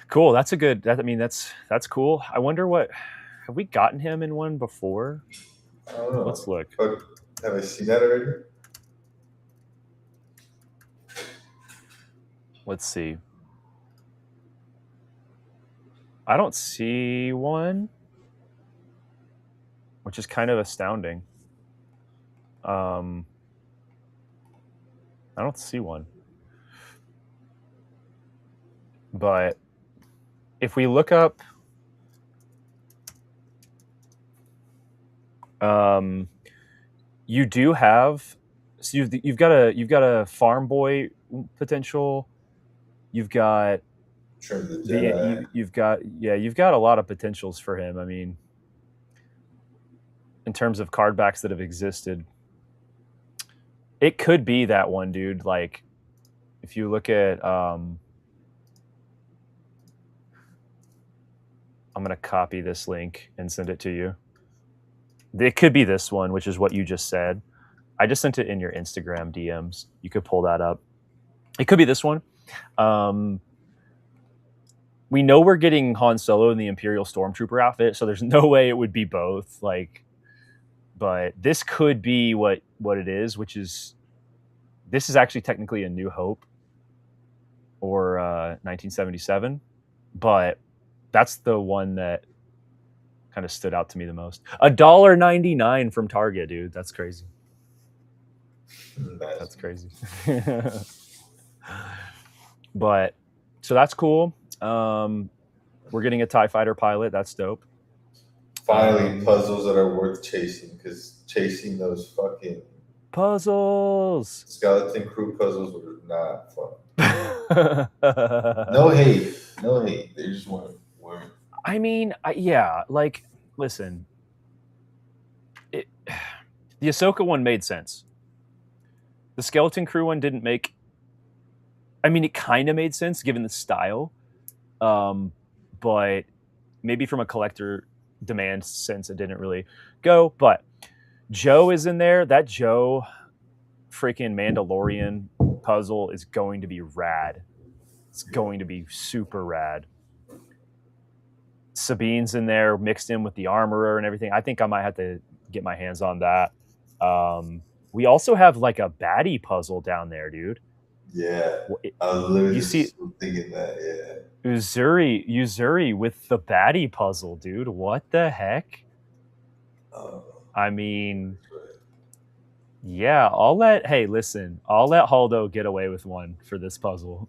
S1: Cool. That's a good. That's cool. I wonder have we gotten him in one before?
S2: I don't know.
S1: Let's look.
S2: But have I seen that already?
S1: Let's see. I don't see one, which is kind of astounding. I don't see one. But if we look up, you do have, so you've got a farm boy potential. You've got you've got a lot of potentials for him. I mean, in terms of card backs that have existed, it could be that one, dude. Like, if you look at, I'm going to copy this link and send it to you. It could be this one, which is what you just said. I just sent it in your Instagram DMs. You could pull that up. It could be this one. We know we're getting Han Solo in the Imperial Stormtrooper outfit, so there's no way it would be both. Like, but this could be what it is, which is, this is actually technically a New Hope or 1977, but that's the one that kind of stood out to me the most. $1.99 from Target, dude. That's crazy. That's crazy. But so that's cool. We're getting a TIE fighter pilot. That's dope.
S2: Finally, puzzles that are worth chasing, because chasing those fucking
S1: puzzles,
S2: skeleton crew puzzles, were not fun. No hate. They just weren't.
S1: I mean, yeah, like, listen, the Ahsoka one made sense. The skeleton crew one didn't make. I mean, it kind of made sense given the style, but maybe from a collector demand sense, it didn't really go. But Joe is in there. That Joe freaking Mandalorian puzzle is going to be rad. It's going to be super rad. Sabine's in there mixed in with the armorer and everything. I think I might have to get my hands on that. We also have like a baddie puzzle down there, dude.
S2: Yeah, I was literally thinking that. Yeah,
S1: Uzuri with the baddie puzzle, dude. What the heck? I mean, Yeah, I'll let. Hey, listen, I'll let Haldo get away with one for this puzzle.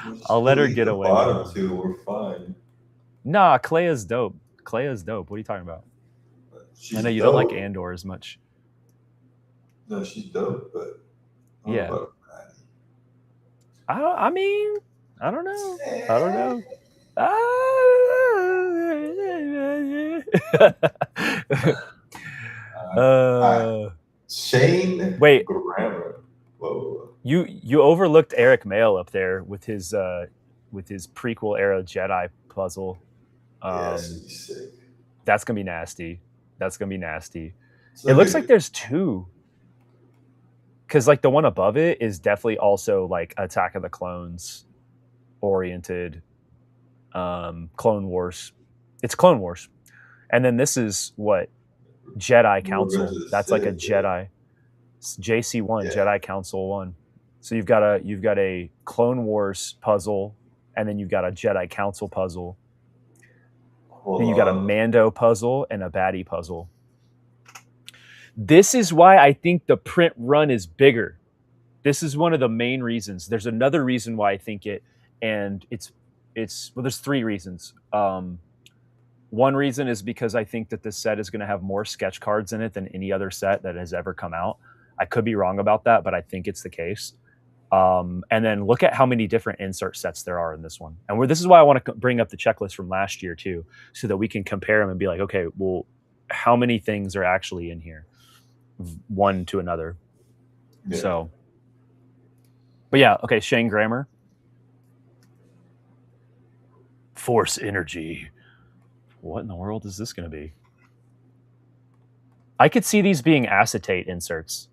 S2: We'll
S1: I'll
S2: just
S1: let her
S2: delete
S1: get
S2: the
S1: away with
S2: bottom
S1: one.
S2: two. We're fine.
S1: Nah, Clea's dope. Clea's dope. What are you talking about? I
S2: She's
S1: know you don't like
S2: dope.
S1: Andor as much.
S2: No, she's dope, but I don't know
S1: Yeah.
S2: about Maddie.
S1: I mean, I don't know. I don't
S2: Eh.
S1: know.
S2: Alright.
S1: uh,
S2: Shane
S1: wait,
S2: Grammar. Whoa.
S1: you overlooked Eric Mail up there with his prequel era Jedi puzzle.
S2: Yeah,
S1: Um,
S2: she's sick.
S1: that's gonna be nasty. That's gonna be nasty.
S2: It's
S1: It
S2: like
S1: looks like
S2: a
S1: there's two, because like the one above it is definitely also like Attack of the Clones oriented. Clone Wars. It's Clone Wars, and then this is what Jedi
S2: Revenge
S1: Council.
S2: of the
S1: That's like a
S2: Sith. Yeah.
S1: Jedi JC1
S2: Yeah.
S1: Jedi Council one. So you've got a Clone Wars puzzle, and then you've got a Jedi Council puzzle.
S2: Hold
S1: Then you got a
S2: on.
S1: Mando puzzle and a baddie puzzle. This is why I think the print run is bigger. This is one of the main reasons. There's another reason why I think it, and it's well, there's three reasons. One reason is because I think that this set is going to have more sketch cards in it than any other set that has ever come out. I could be wrong about that, but I think it's the case. And then look at how many different insert sets there are in this one. And this is why I want to bring up the checklist from last year too, so that we can compare them and be like, okay, well, how many things are actually in here, one to another.
S2: Yeah.
S1: So, but yeah, okay, Shane Grammer, Force Energy. What in the world is this going to be? I could see these being acetate inserts.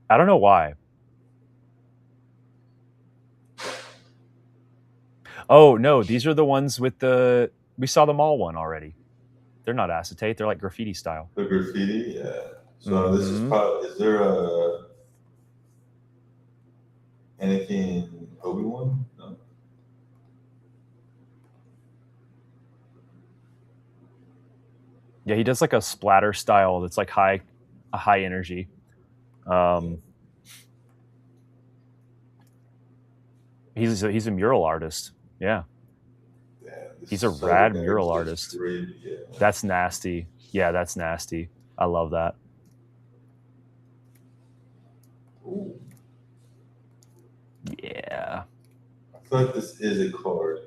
S1: I don't know why. Oh no, these are the ones with the. We saw the mall one already. They're not acetate. They're like graffiti style.
S2: The graffiti, yeah. So this is
S1: Mm-hmm.
S2: probably, is there a Anakin Obi-Wan? No.
S1: Yeah, he does like a splatter style that's like a high energy. He's a mural artist. Yeah,
S2: Yeah, this
S1: he's a
S2: cyber
S1: rad
S2: damage
S1: mural
S2: looks
S1: artist.
S2: crazy. Yeah.
S1: That's nasty. Yeah, that's nasty. I love that.
S2: Ooh.
S1: Yeah.
S2: I feel like this is a card.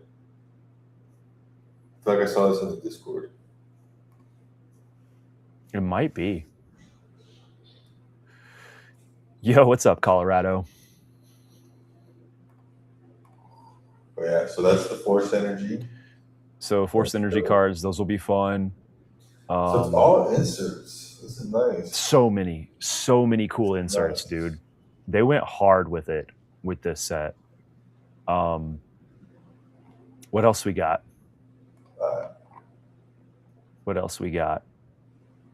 S2: I feel like I saw this in the Discord.
S1: It might be. Yo, what's up, Colorado?
S2: Oh yeah, so that's the Force Energy.
S1: So Force Energy cards, those will be fun.
S2: So it's all inserts. This is nice.
S1: So many cool inserts,
S2: Nice.
S1: dude. They went hard with it with this set. What else we got? What else we got?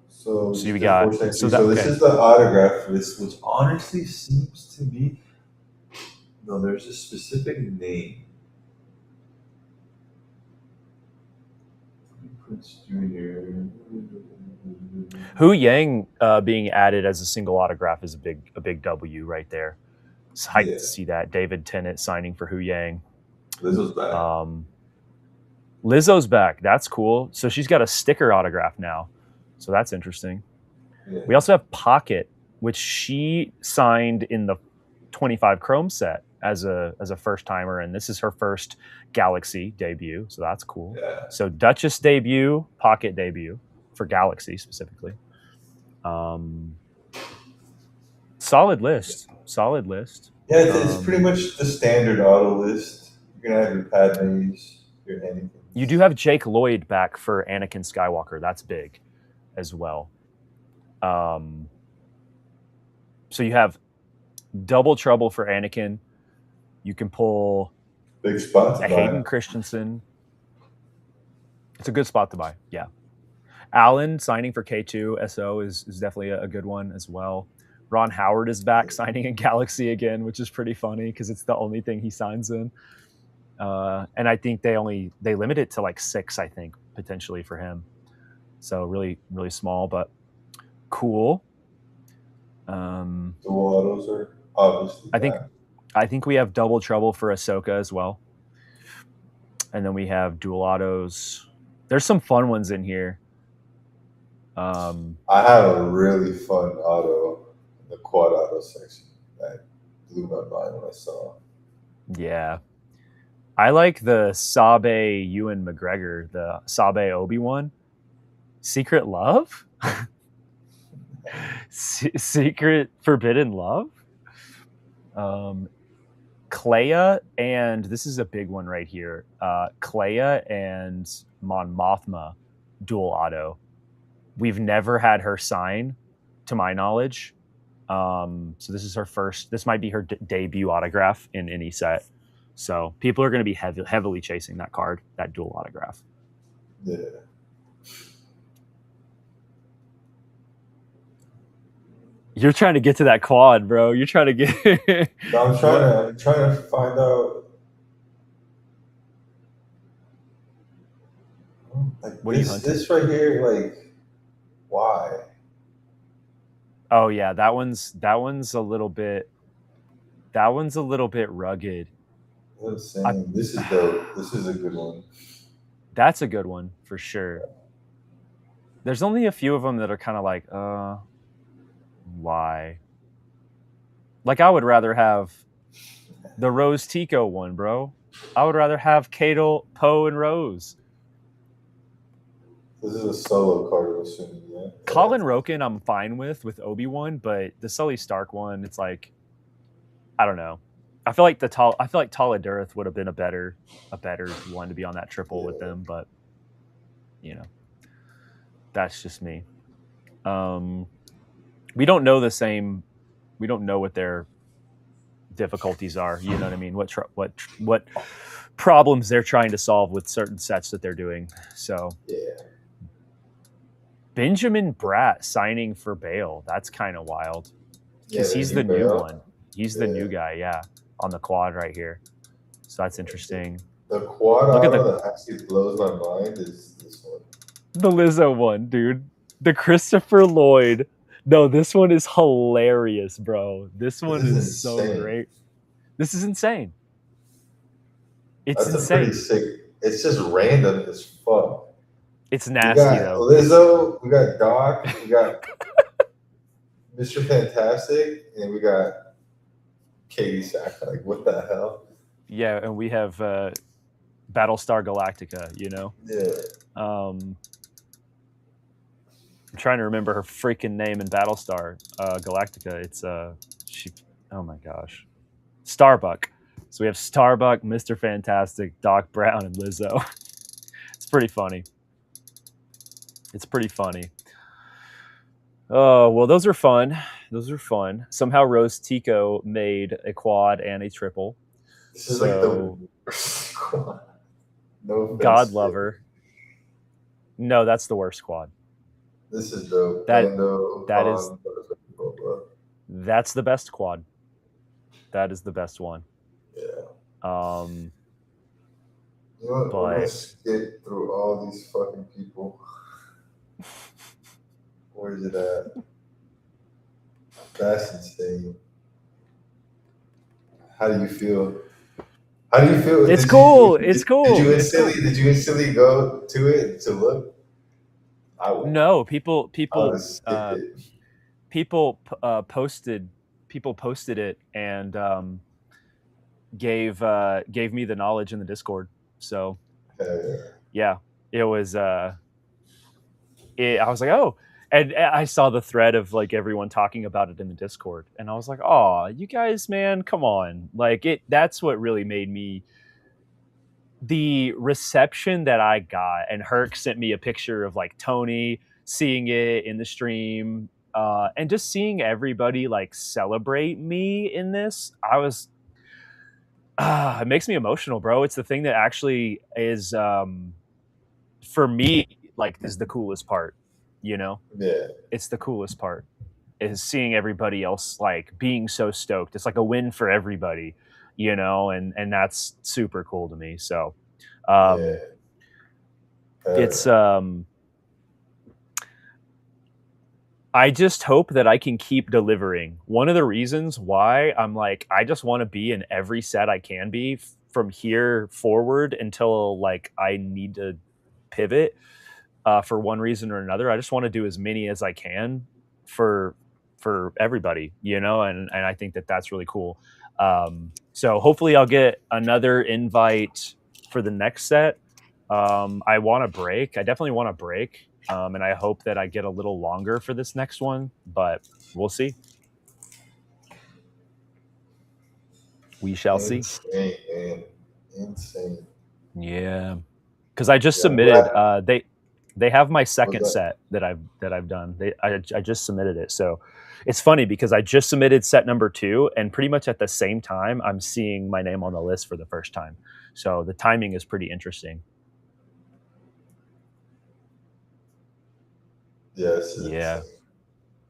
S2: So
S1: we
S2: the
S1: got
S2: Force Energy.
S1: so
S2: So
S1: that
S2: this
S1: okay.
S2: is the autograph list, which honestly seems to be. No, there's a specific name. Prince Jr.
S1: Hu Yang being added as a single autograph is a big W right there. It's hyped to see that. David Tennant signing for Hu Yang.
S2: Lizzo's back.
S1: Lizzo's back. That's cool. So she's got a sticker autograph now. So that's interesting.
S2: Yeah.
S1: We also have Pocket, which she signed in the 25 Chrome set as a first timer, and this is her first Galaxy debut. So that's cool.
S2: Yeah.
S1: So Duchess debut, Pocket debut for Galaxy specifically. Solid list. Solid list.
S2: Yeah, it's pretty much the standard auto list. You're gonna have your Padmes, your Anakin.
S1: You do have Jake Lloyd back for Anakin Skywalker. That's big as well. So you have double trouble for Anakin. You can pull
S2: big spot
S1: a Hayden Christensen. It's a good spot to buy. Yeah. Allen signing for K2 SO is definitely a good one as well. Ron Howard is back signing in Galaxy again, which is pretty funny because it's the only thing he signs in. And I think they limit it to like 6, I think, potentially for him. So really, really small. But Cool. Um,
S2: Dual autos are obviously
S1: I think
S2: that.
S1: I think we have double trouble for Ahsoka as well, and then we have dual autos. There's some fun ones in here. Um,
S2: I have a really fun auto in the quad auto section that blew my mind when I saw.
S1: yeah, I like the Sabe Ewan McGregor, the Sabe Obi-Wan. Secret Love? Secret Forbidden Love? Um, Clea, and this is a big one right here. Clea and Mon Mothma dual auto. We've never had her sign, to my knowledge. So this is her first. This might be her debut autograph in any set. So people are going to be heavily chasing that card, that dual autograph.
S2: Yeah.
S1: You're trying to get to that quad, bro. You're trying to get
S2: No,
S1: what?
S2: I'm trying to find out like
S1: What are you hunting?
S2: this right here, like why?
S1: Oh yeah, that one's a little bit rugged.
S2: I'm
S1: I,
S2: saying this is dope. This is a good one.
S1: that's a good one for sure. There's only a few of them that are kind of like, why? Like I would rather have the Rose Tico one, bro. I would rather have Cadle, Poe, and Rose.
S2: This is a solo card, I'm assuming, yeah. Yeah.
S1: Colin Roken, I'm fine with Obi-Wan, but the Sully Stark one, it's like, I don't know. I feel like Taladurith would have been a better one to be on that triple with
S2: Yeah.
S1: them, but you know, that's just me. Um, we don't know the same. We don't know what their difficulties are. You know what I mean? What problems they're trying to solve with certain sets that they're doing. So
S2: Yeah.
S1: Benjamin Bratt signing for Bale. That's kind of wild
S2: Yeah,
S1: because
S2: the
S1: he's
S2: new
S1: the new
S2: barrel.
S1: one. He's the new
S2: Yeah.
S1: guy. Yeah, on the quad right here. So that's interesting.
S2: The quad
S1: Look at
S2: auto that actually blows my mind is this one.
S1: the Lizzo one, dude. The Christopher Lloyd. No, this one is hilarious, bro. This
S2: This
S1: one
S2: is
S1: is so
S2: insane.
S1: great. This is insane. It's
S2: That's a pretty
S1: insane.
S2: sick. It's just random as fuck.
S1: It's
S2: We
S1: nasty
S2: got
S1: though.
S2: Lizzo, we got Doc, we got Mr. Fantastic, and we got Katie Sack. Like, what the hell?
S1: Yeah, and we have Battlestar Galactica. You know,
S2: Yeah.
S1: I'm trying to remember her freaking name in Battlestar Galactica. It's she. Oh my gosh, Starbuck. So we have Starbuck, Mr. Fantastic, Doc Brown, and Lizzo. It's pretty funny. It's pretty funny. Oh well, those are fun. Those are fun. Somehow Rose Tico made a quad and a triple.
S2: This is like the
S1: So
S2: worst squad. No
S1: God
S2: offense, Jay.
S1: lover. No, that's the worst quad.
S2: This is dope.
S1: That
S2: Lando,
S1: that is
S2: Han, blah, blah, blah.
S1: that's the best quad. That is the best one.
S2: Yeah.
S1: Um,
S2: You know what? I'm gonna
S1: but
S2: skip through all these fucking people. Where is it at? That's insane. How do you feel? How do you feel?
S1: it's cool. It's cool. It's cool.
S2: Did you instantly go to it to look? I won't.
S1: No,
S2: I would have skipped it.
S1: people posted it and gave me the knowledge in the Discord. So
S2: Yeah.
S1: yeah, it was. I was like, oh, and I saw the thread of like everyone talking about it in the Discord, and I was like, oh, you guys, man, come on, like it. That's what really made me. The reception that I got, and Herc sent me a picture of like Tony seeing it in the stream, and just seeing everybody like celebrate me in this. I was, it makes me emotional, bro. It's the thing that actually is, for me, like, is the coolest part. You know,
S2: Yeah.
S1: it's the coolest part is seeing everybody else like being so stoked. It's like a win for everybody, you know, and that's super cool to me. So,
S2: Yeah.
S1: um, it's I just hope that I can keep delivering. One of the reasons why I'm like, I just want to be in every set I can be from here forward until like I need to pivot for one reason or another. I just want to do as many as I can for for everybody, you know, and I think that that's really cool. So hopefully I'll get another invite for the next set. I want a break. I definitely want a break. And I hope that I get a little longer for this next one, but we'll see. We shall see.
S2: Insane, man. Insane.
S1: Yeah, because I just
S2: Yeah, I'm
S1: submitted.
S2: glad.
S1: They have my
S2: Was
S1: second
S2: that?
S1: set that I've done. I just submitted it, so it's funny because I just submitted set number 2, and pretty much at the same time, I'm seeing my name on the list for the first time. So the timing is pretty interesting.
S2: Yes, it's
S1: Yeah,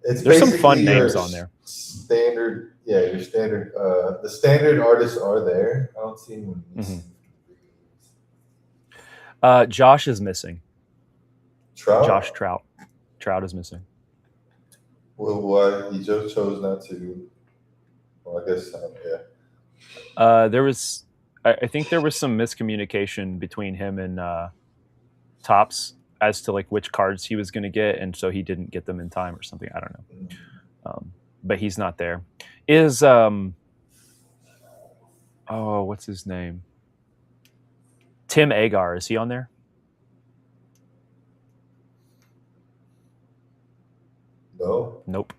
S2: it's
S1: there's some
S2: basically
S1: fun
S2: your
S1: names on there.
S2: standard. Yeah, your standard. The standard artists are there. I don't see anyone
S1: Hmm.
S2: missing.
S1: Josh is missing. Josh
S2: Trout.
S1: Trout. Trout is missing.
S2: Well, why he just chose not to? Well, I guess yeah.
S1: There was, I think there was some miscommunication between him and Tops as to like which cards he was going to get, and so he didn't get them in time or something. I don't know. But he's not there. Is oh, what's his name? Tim Agar, is he on there?
S2: No.
S1: Nope.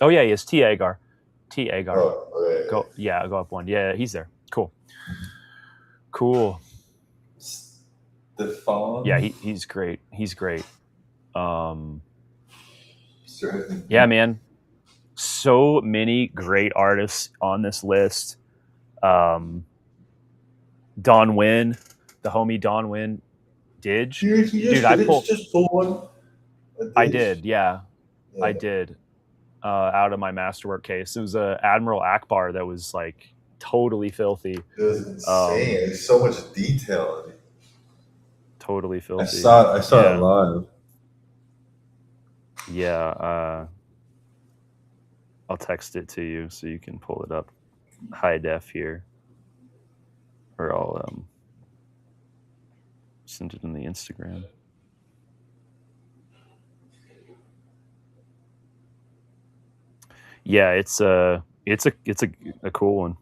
S1: Oh yeah, he is. T Agar. T Agar.
S2: Oh, okay.
S1: Go, yeah, go up one. Yeah, he's there. Cool. Cool. Yeah,
S2: Stefan.
S1: he's great. He's great. Um,
S2: Certainly.
S1: yeah, man. So many great artists on this list. Don Wynn, the homie Don Wynn, Didge. Dude, I pulled.
S2: Just pull one.
S1: I did, yeah,
S2: Yeah.
S1: I did. Out of my masterwork case, it was a Admiral Akbar that was like totally filthy.
S2: It was insane. There's so much detail in it.
S1: Totally filthy.
S2: I saw it live.
S1: Yeah, I'll text it to you so you can pull it up high def here, or I'll send it in the Instagram. Yeah, it's a cool one.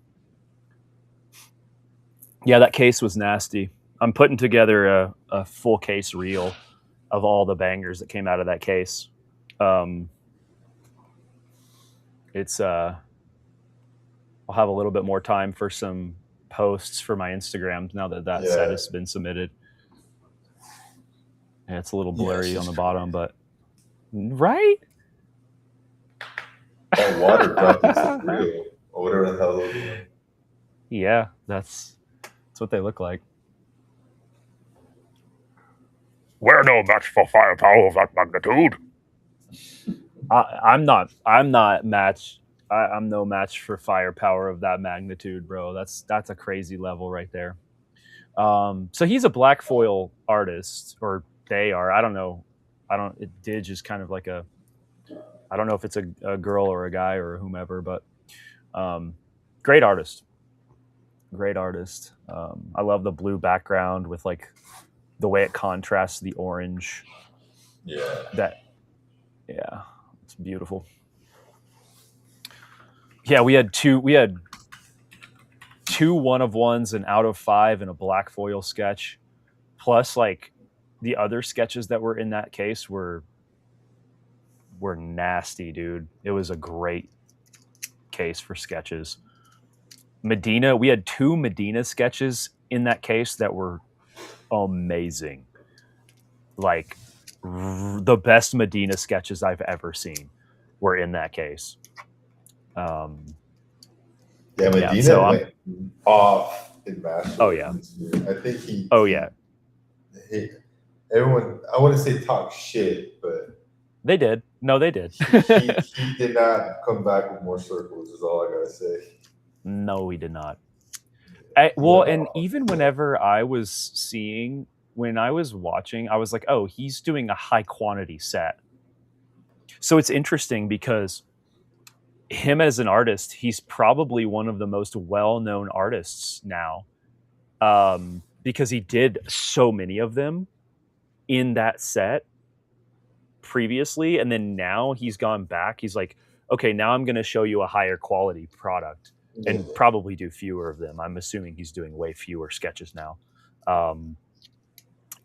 S1: Yeah, that case was nasty. I'm putting together a full case reel of all the bangers that came out of that case. It's I'll have a little bit more time for some posts for my Instagram now that set has been submitted. Yeah, it's a little blurry on the bottom, but right.
S2: That water buckets is real, or whatever the hell those are.
S1: Yeah, that's what they look like. We're no match for firepower of that magnitude. I'm not match. I'm no match for firepower of that magnitude, bro. That's a crazy level right there. So he's a black foil artist, or they are. I don't know. Didge is kind of like a. I don't know if it's a girl or a guy or whomever, but great artist. Great artist. I love the blue background with like the way it contrasts the orange.
S2: Yeah.
S1: Yeah, it's beautiful. Yeah, we had two 1-of-1s and out of 5 in a black foil sketch, plus like the other sketches that were in that case were nasty, dude. It was a great case for sketches. Medina, we had 2 Medina sketches in that case that were amazing. Like the best Medina sketches I've ever seen were in that case.
S2: Yeah, Medina went off in Master.
S1: Oh yeah.
S2: I think he.
S1: Oh yeah.
S2: Everyone, I wouldn't say talk shit, but
S1: they did. No, they did.
S2: he did not come back with more circles. Is all I gotta say.
S1: No, he did not. And even whenever I was when I was watching, I was like, oh, he's doing a high quantity set. So it's interesting because him as an artist, he's probably one of the most well-known artists now, because he did so many of them in that set previously, and then now he's gone back. He's like, okay, now I'm going to show you a higher quality product
S2: Yeah.
S1: and probably do fewer of them. I'm assuming he's doing way fewer sketches now.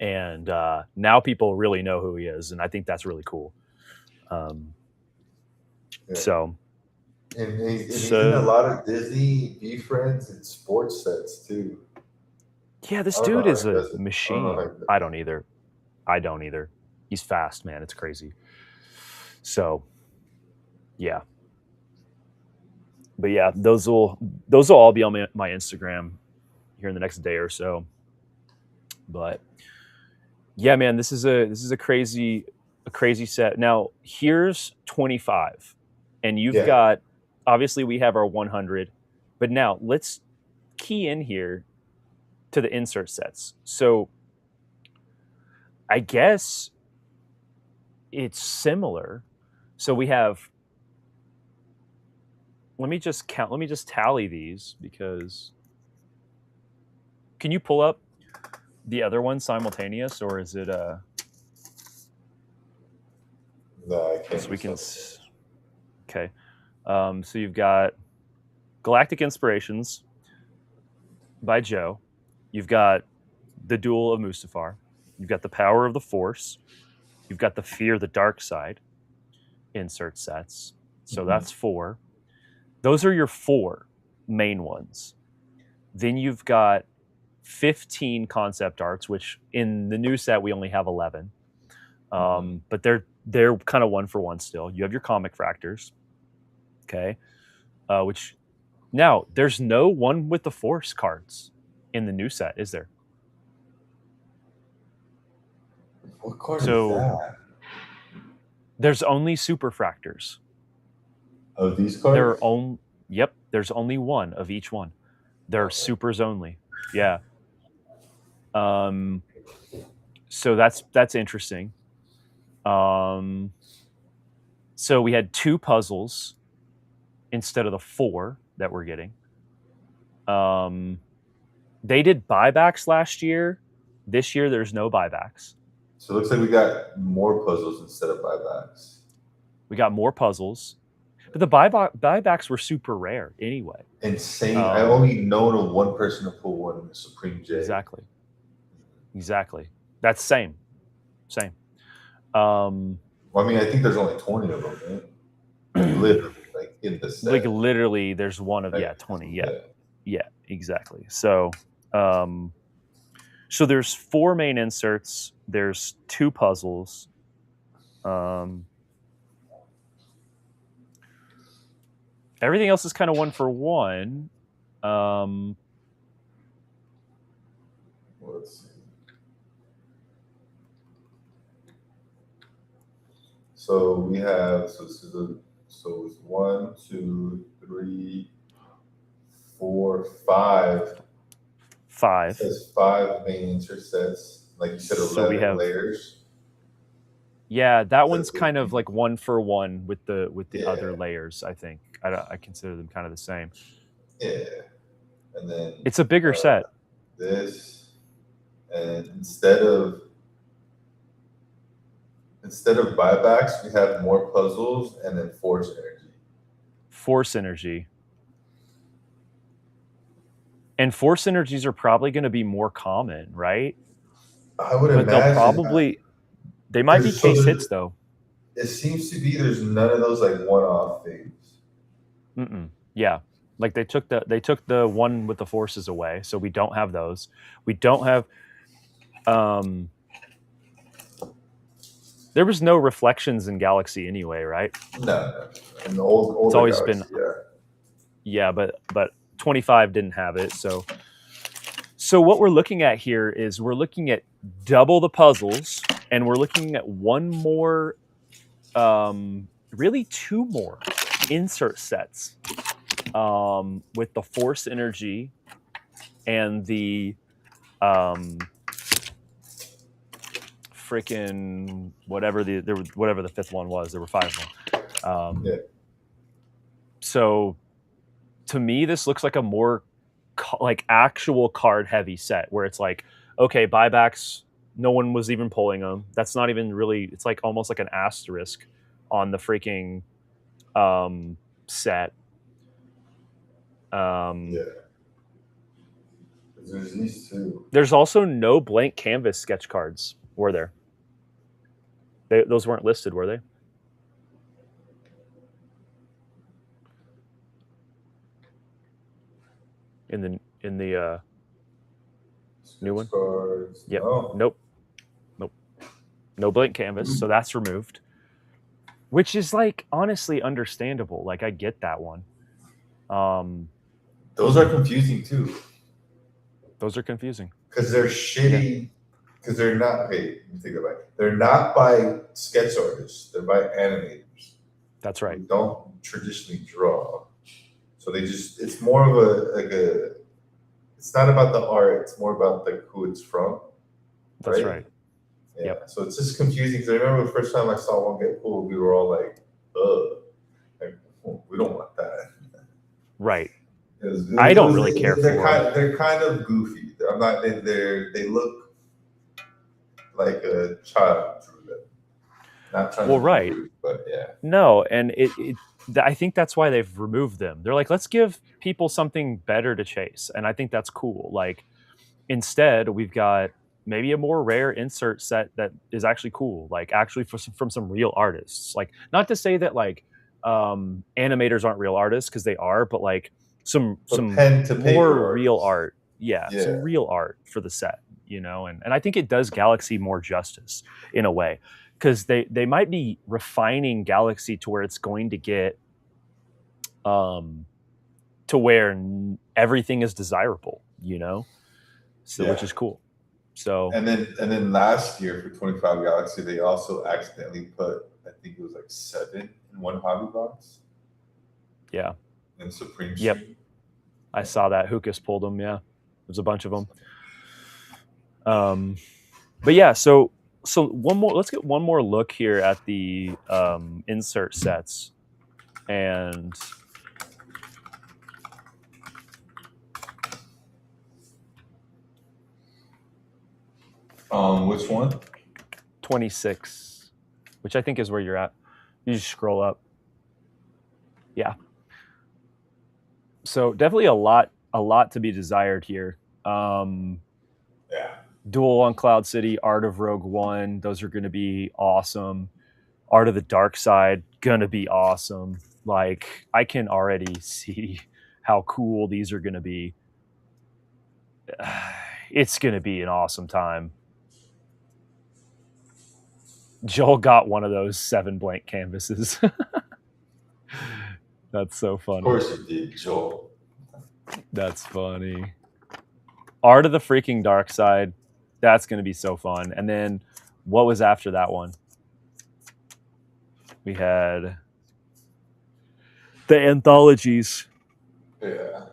S1: And now people really know who he is, and I think that's really cool.
S2: Yeah.
S1: So,
S2: And he's in a lot of Disney Be Friends and sports sets too.
S1: yeah, this
S2: I don't know
S1: dude
S2: how
S1: is
S2: he
S1: a
S2: does it. I don't know how he
S1: machine.
S2: does it.
S1: I don't either. He's fast, man. It's crazy. So, yeah. But yeah, those will all be on my Instagram here in the next day or so. But yeah, man, this is a crazy set. Now, here's 25. And you've
S2: Yeah.
S1: got, obviously we have our 100, but now let's key in here to the insert sets. So I guess it's similar. So we have, let me just tally these, because can you pull up the other one simultaneous, or is it
S2: No, I can't.
S1: so we can okay. So you've got Galactic Inspirations by Joe. You've got The Duel of Mustafar. You've got The Power of the Force. You've got The Fear of the Dark Side insert sets. So that's 4. Those are your 4 main ones. Then you've got 15 concept arts, which in the new set we only have 11. But they're kind of one for one still. You have your comic fractors, okay, which now there's no One with the Force cards in the new set, is there?
S2: What card
S1: So
S2: is that?
S1: there's only Superfractors.
S2: Of these
S1: There
S2: cards?
S1: are only Yep, there's only one of each one. They're supers only. Yeah. So that's interesting. So we had 2 puzzles instead of the 4 that we're getting. They did buybacks last year. This year there's no buybacks.
S2: So it looks like we got more puzzles instead of buybacks.
S1: We got more puzzles, but the buybacks were super rare anyway.
S2: Insane. I only known of one person to pull one, Supreme J.
S1: Exactly. That's same.
S2: Well, I mean, I think there's only 20 of them, man. Literally, like in the set.
S1: Like literally, there's one of 20. Yeah, exactly. So, so there's 4 main inserts. There's 2 puzzles. Everything else is kind of one for one.
S2: Let's see. So we have so it's 1, 2, 3, 4, 5.
S1: 5.
S2: It says 5 main insert sets. Like you said, 11
S1: So we have
S2: layers.
S1: Yeah, that one's kind of like one for one with the other layers. I think I consider them kind of the same.
S2: Yeah, and then
S1: it's a bigger set.
S2: This, and instead of buybacks, we have more puzzles and then force energy.
S1: Force energy. And force energies are probably going to be more common, right?
S2: I would imagine.
S1: They'll probably they might be case hits though.
S2: It seems to be there's none of those like one-off things.
S1: Yeah, like they took the one with the forces away, so we don't have those. We don't have. There was no reflections in Galaxy anyway, right?
S2: No. In the old
S1: it's always
S2: Galaxy,
S1: been. Yeah, but 25 didn't have it, so. So what we're looking at here is we're looking at double the puzzles, and we're looking at one more, really 2 more insert sets with the force energy and the freaking whatever the fifth one was. There were 5 of them.
S2: Yeah.
S1: So to me, this looks like a more like actual card heavy set where it's like, okay, buybacks, no one was even pulling them. That's not even really. It's like almost like an asterisk on the freaking set.
S2: Yeah. There's these two.
S1: There's also no blank canvas sketch cards, were there? Those weren't listed, were they? In the new one?
S2: Cards.
S1: Yep.
S2: No.
S1: Nope. No blank canvas, so that's removed. Which is like honestly understandable. Like I get that one.
S2: Those are confusing too.
S1: Those are confusing.
S2: Because they're shitty. Because they're not. Hey, let me think about it. They're not by sketch artists. They're by animators.
S1: That's right.
S2: Who don't traditionally draw. So they just. It's more of a. It's not about the art. It's more about like who it's from.
S1: That's right.
S2: Yeah.
S1: Yep.
S2: So it's just confusing because I remember the first time I saw one get pulled, we were all like, "Ugh, like, we don't want that."
S1: Right. I don't really care for
S2: it. They're kind of goofy. I'm not. They look like a child drew them. Not trying to be
S1: right.
S2: rude, but yeah.
S1: No, and I think that's why they've removed them. They're like, let's give people something better to chase, and I think that's cool. Like instead, we've got maybe a more rare insert set that is actually cool, like actually from some real artists. Like not to say that like animators aren't real artists, because they are, but like some
S2: pen to
S1: more real
S2: artists.
S1: art. Yeah, some real art for the set, you know, and I think it does Galaxy more justice in a way, because they might be refining Galaxy to where it's going to get to where everything is desirable, you know, so which is cool. So
S2: and then last year for 25 Galaxy, they also accidentally put, I think it was like 7 in one hobby box.
S1: Yeah.
S2: And Supreme
S1: Yep.
S2: Street.
S1: I saw that. Hookus pulled them. Yeah. There's a bunch of them. But yeah, so let's get one more look here at the insert sets. And
S2: which one?
S1: 26, which I think is where you're at. You just scroll up. Yeah. So definitely a lot to be desired here.
S2: Yeah.
S1: Duel on Cloud City, Art of Rogue One, those are going to be awesome. Art of the Dark Side, going to be awesome. Like, I can already see how cool these are going to be. It's going to be an awesome time. Joel got one of those 7 blank canvases. That's so funny.
S2: Of course you did, Joel.
S1: That's funny. Art of the freaking Dark Side. That's going to be so fun. And then what was after that one? We had the anthologies.
S2: Yeah.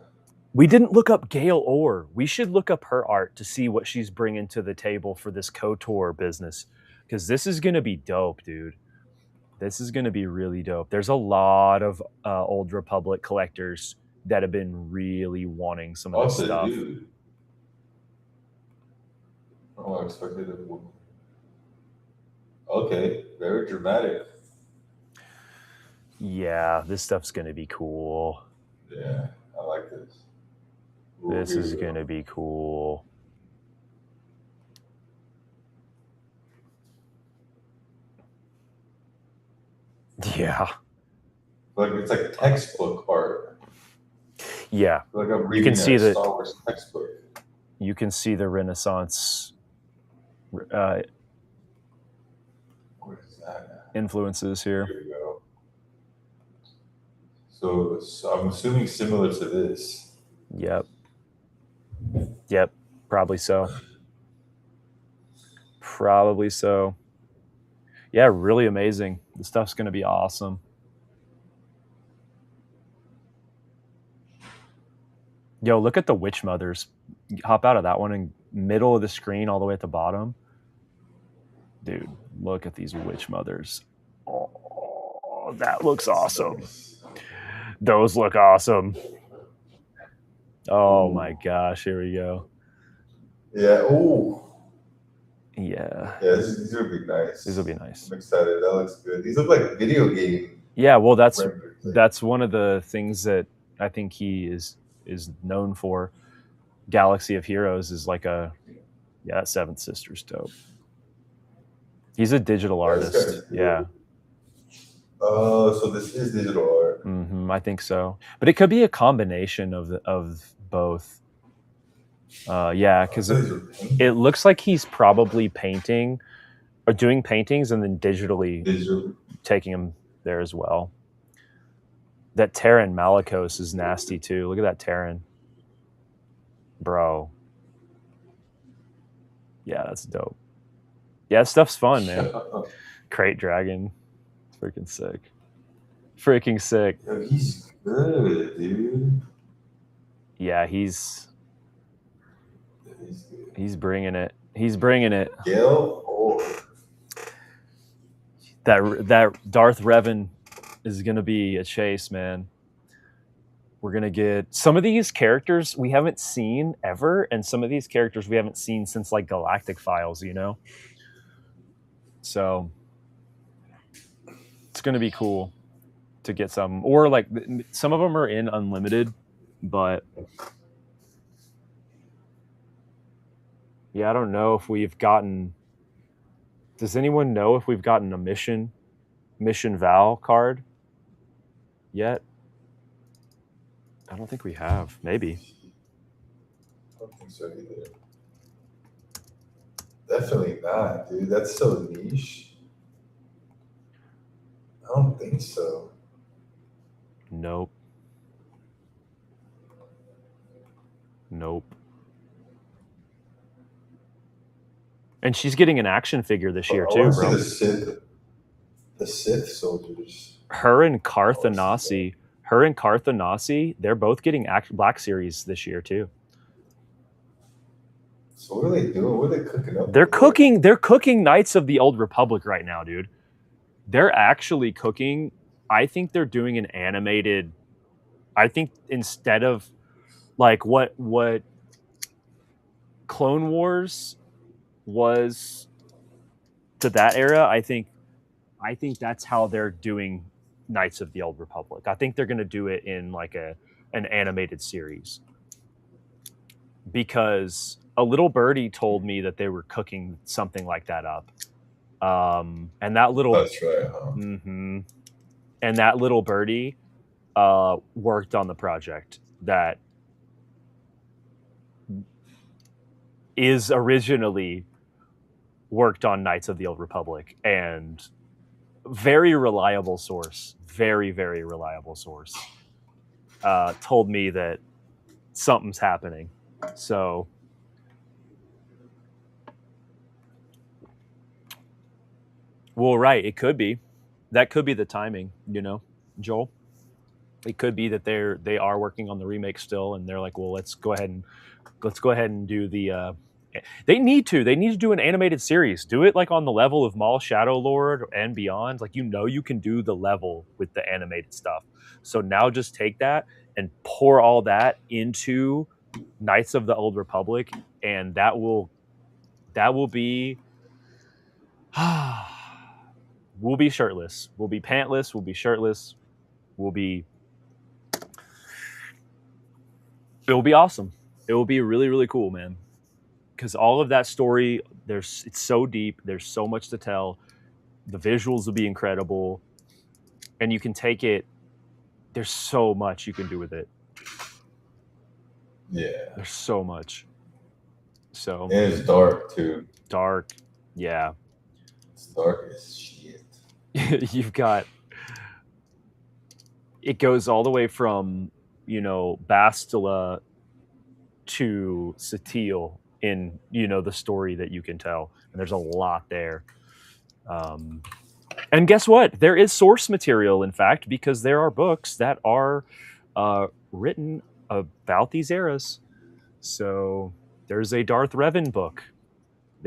S1: We didn't look up Gail Orr. We should look up her art to see what she's bringing to the table for this KOTOR business, because this is going to be dope, dude. This is going to be really dope. There's a lot of Old Republic collectors that have been really wanting some of this stuff.
S2: Dude. Oh, I expected it. Okay, very dramatic.
S1: Yeah, this stuff's going to be cool.
S2: Yeah, I like this.
S1: Ooh, this is going to be cool. Yeah.
S2: Like it's like textbook art.
S1: Yeah.
S2: Like I'm reading a Star Wars textbook.
S1: You can see the Renaissance
S2: Where's that?
S1: Influences here.
S2: Here we go. So I'm assuming similar to this.
S1: Yep. Probably so. Yeah, really amazing. The stuff's going to be awesome. Yo, look at the Witch Mothers. Hop out of that one and middle of the screen all the way at the bottom. Dude, look at these witch mothers. Oh, that looks awesome. Those look awesome. Oh my gosh, here we go.
S2: Yeah. Oh.
S1: Yeah.
S2: Yeah, these will be nice.
S1: These will be nice.
S2: I'm excited. That looks good. These look like video game.
S1: Yeah, well, that's
S2: renders.
S1: one of the things that I think he is known for. Galaxy of Heroes is like a that Seventh Sister's dope. He's a digital artist. Yeah.
S2: Oh, so this is digital art.
S1: I think so, but it could be a combination of both. Yeah, because it looks like he's probably painting or doing paintings and then digitally taking them there as well. That Terran Malicos is nasty too. Look at that Terran, bro. Yeah, that's dope. Yeah, stuff's fun, man. Crate Dragon, it's freaking sick. Freaking sick.
S2: Yo, he's good, dude.
S1: Yeah, he's bringing it. He's bringing it.
S2: Gil? Oh.
S1: That Darth Revan is gonna be a chase, man. We're gonna get some of these characters we haven't seen ever, and some of these characters we haven't seen since like Galactic Files, you know. So it's gonna be cool to get some, or like some of them are in Unlimited, but yeah, I don't know if we've gotten. Does anyone know if we've gotten a mission Val card yet? I don't think we have. Maybe.
S2: I don't think so either. Definitely not, dude. That's so niche. I don't think so.
S1: Nope. And she's getting an action figure this year too, bro.
S2: The Sith soldiers.
S1: Her and Carthanasi, they're both getting Black Series this year too.
S2: So what are they doing? What are they cooking up?
S1: They're cooking Knights of the Old Republic right now, dude. They're actually cooking. I think they're doing an animated. I think instead of like what Clone Wars was to that era, I think that's how they're doing Knights of the Old Republic. I think they're going to do it in like an animated series, because a little birdie told me that they were cooking something like that up, and that little
S2: that's right, huh?
S1: And that little birdie worked on the project that is originally worked on Knights of the Old Republic, and very reliable source, very reliable source, told me that something's happening. So well, right, it could be. That could be the timing, you know, Joel. It could be that they are working on the remake still, and they're like, well, let's go ahead and do the they need to do an animated series. Do it like on the level of Maul Shadow Lord and beyond. Like, you can do the level with the animated stuff. So now just take that and pour all that into Knights of the Old Republic, and that will be we'll be shirtless. We'll be pantless. We'll be shirtless. It will be awesome. It will be really, really cool, man. Because all of that story, it's so deep. There's so much to tell. The visuals will be incredible, and you can take it. There's so much you can do with it.
S2: Yeah.
S1: There's so much. So.
S2: And it's dark too.
S1: Dark, yeah.
S2: It's dark as shit.
S1: You've got. It goes all the way from, Bastila to Satele in, the story that you can tell. And there's a lot there. And guess what? There is source material, in fact, because there are books that are written about these eras. So there's a Darth Revan book.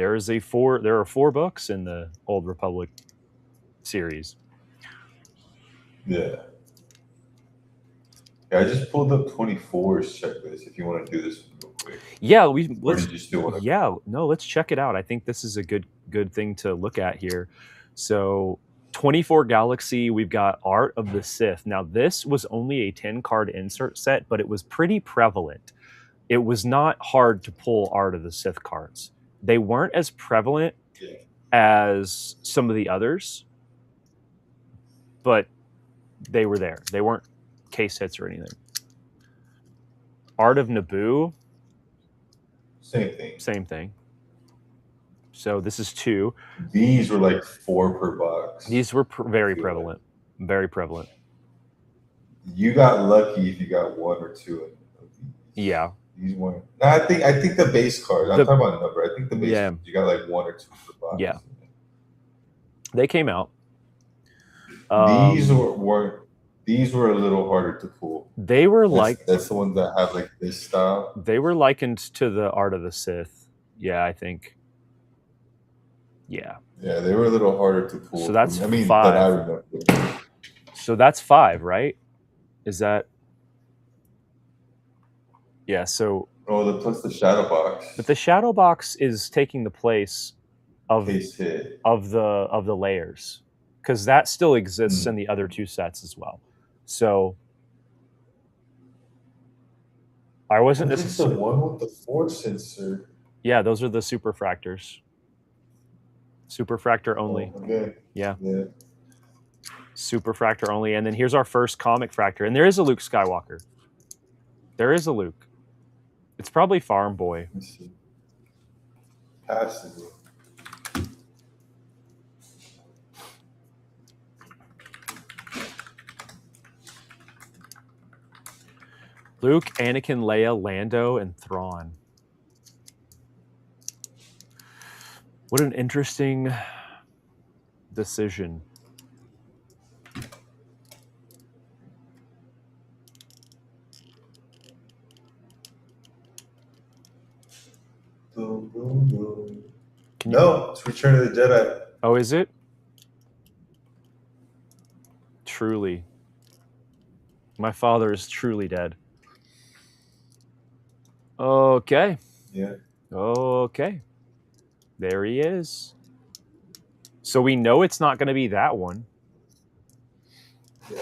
S1: There are 4 books in the Old Republic series.
S2: Yeah. Yeah, I just pulled up 24's checklist if you want to do this one real quick.
S1: Yeah,
S2: Or did you still want to?
S1: yeah, no, let's check it out. I think this is a good thing to look at here. So 24 Galaxy, we've got Art of the Sith. Now this was only a 10 card insert set, but it was pretty prevalent. It was not hard to pull Art of the Sith cards. They weren't as prevalent
S2: Yeah.
S1: as some of the others, but they were there. They weren't case hits or anything. Art of Naboo,
S2: Same thing.
S1: same thing. So this is 2.
S2: These were like 4 per box.
S1: These were very prevalent. Very prevalent.
S2: You got lucky if you got 1 or 2 of these.
S1: Yeah.
S2: These weren't. I think the base cards. I'm talking about number. I think the base cards, you got like 1 or 2 per box.
S1: Yeah. They came out.
S2: These weren't. These were a little harder to pull.
S1: They were
S2: that's the ones that have like this style.
S1: They were likened to the Art of the Sith. Yeah, I think. Yeah.
S2: Yeah, they were a little harder to pull.
S1: So that's 5.
S2: That I remember.
S1: So that's 5, right? Is that? Yeah. So.
S2: Oh, plus the shadow box.
S1: But the shadow box is taking the place of the layers, because that still exists in the other 2 sets as well. So I wasn't
S2: necessarily the one with the force sensor.
S1: Yeah, those are the Superfractors. Superfractor only.
S2: Oh, okay.
S1: Yeah. Superfractor only. And then here's our first comic fractor. And there is a Luke Skywalker. There is a Luke. It's probably Farm Boy.
S2: Passively.
S1: Luke, Anakin, Leia, Lando, and Thrawn. What an interesting decision.
S2: No, it's Return of the Jedi.
S1: Oh, is it? Truly. My father is truly dead. Okay.
S2: Yeah.
S1: Okay. There he is. So we know it's not going to be that one.
S2: Yeah.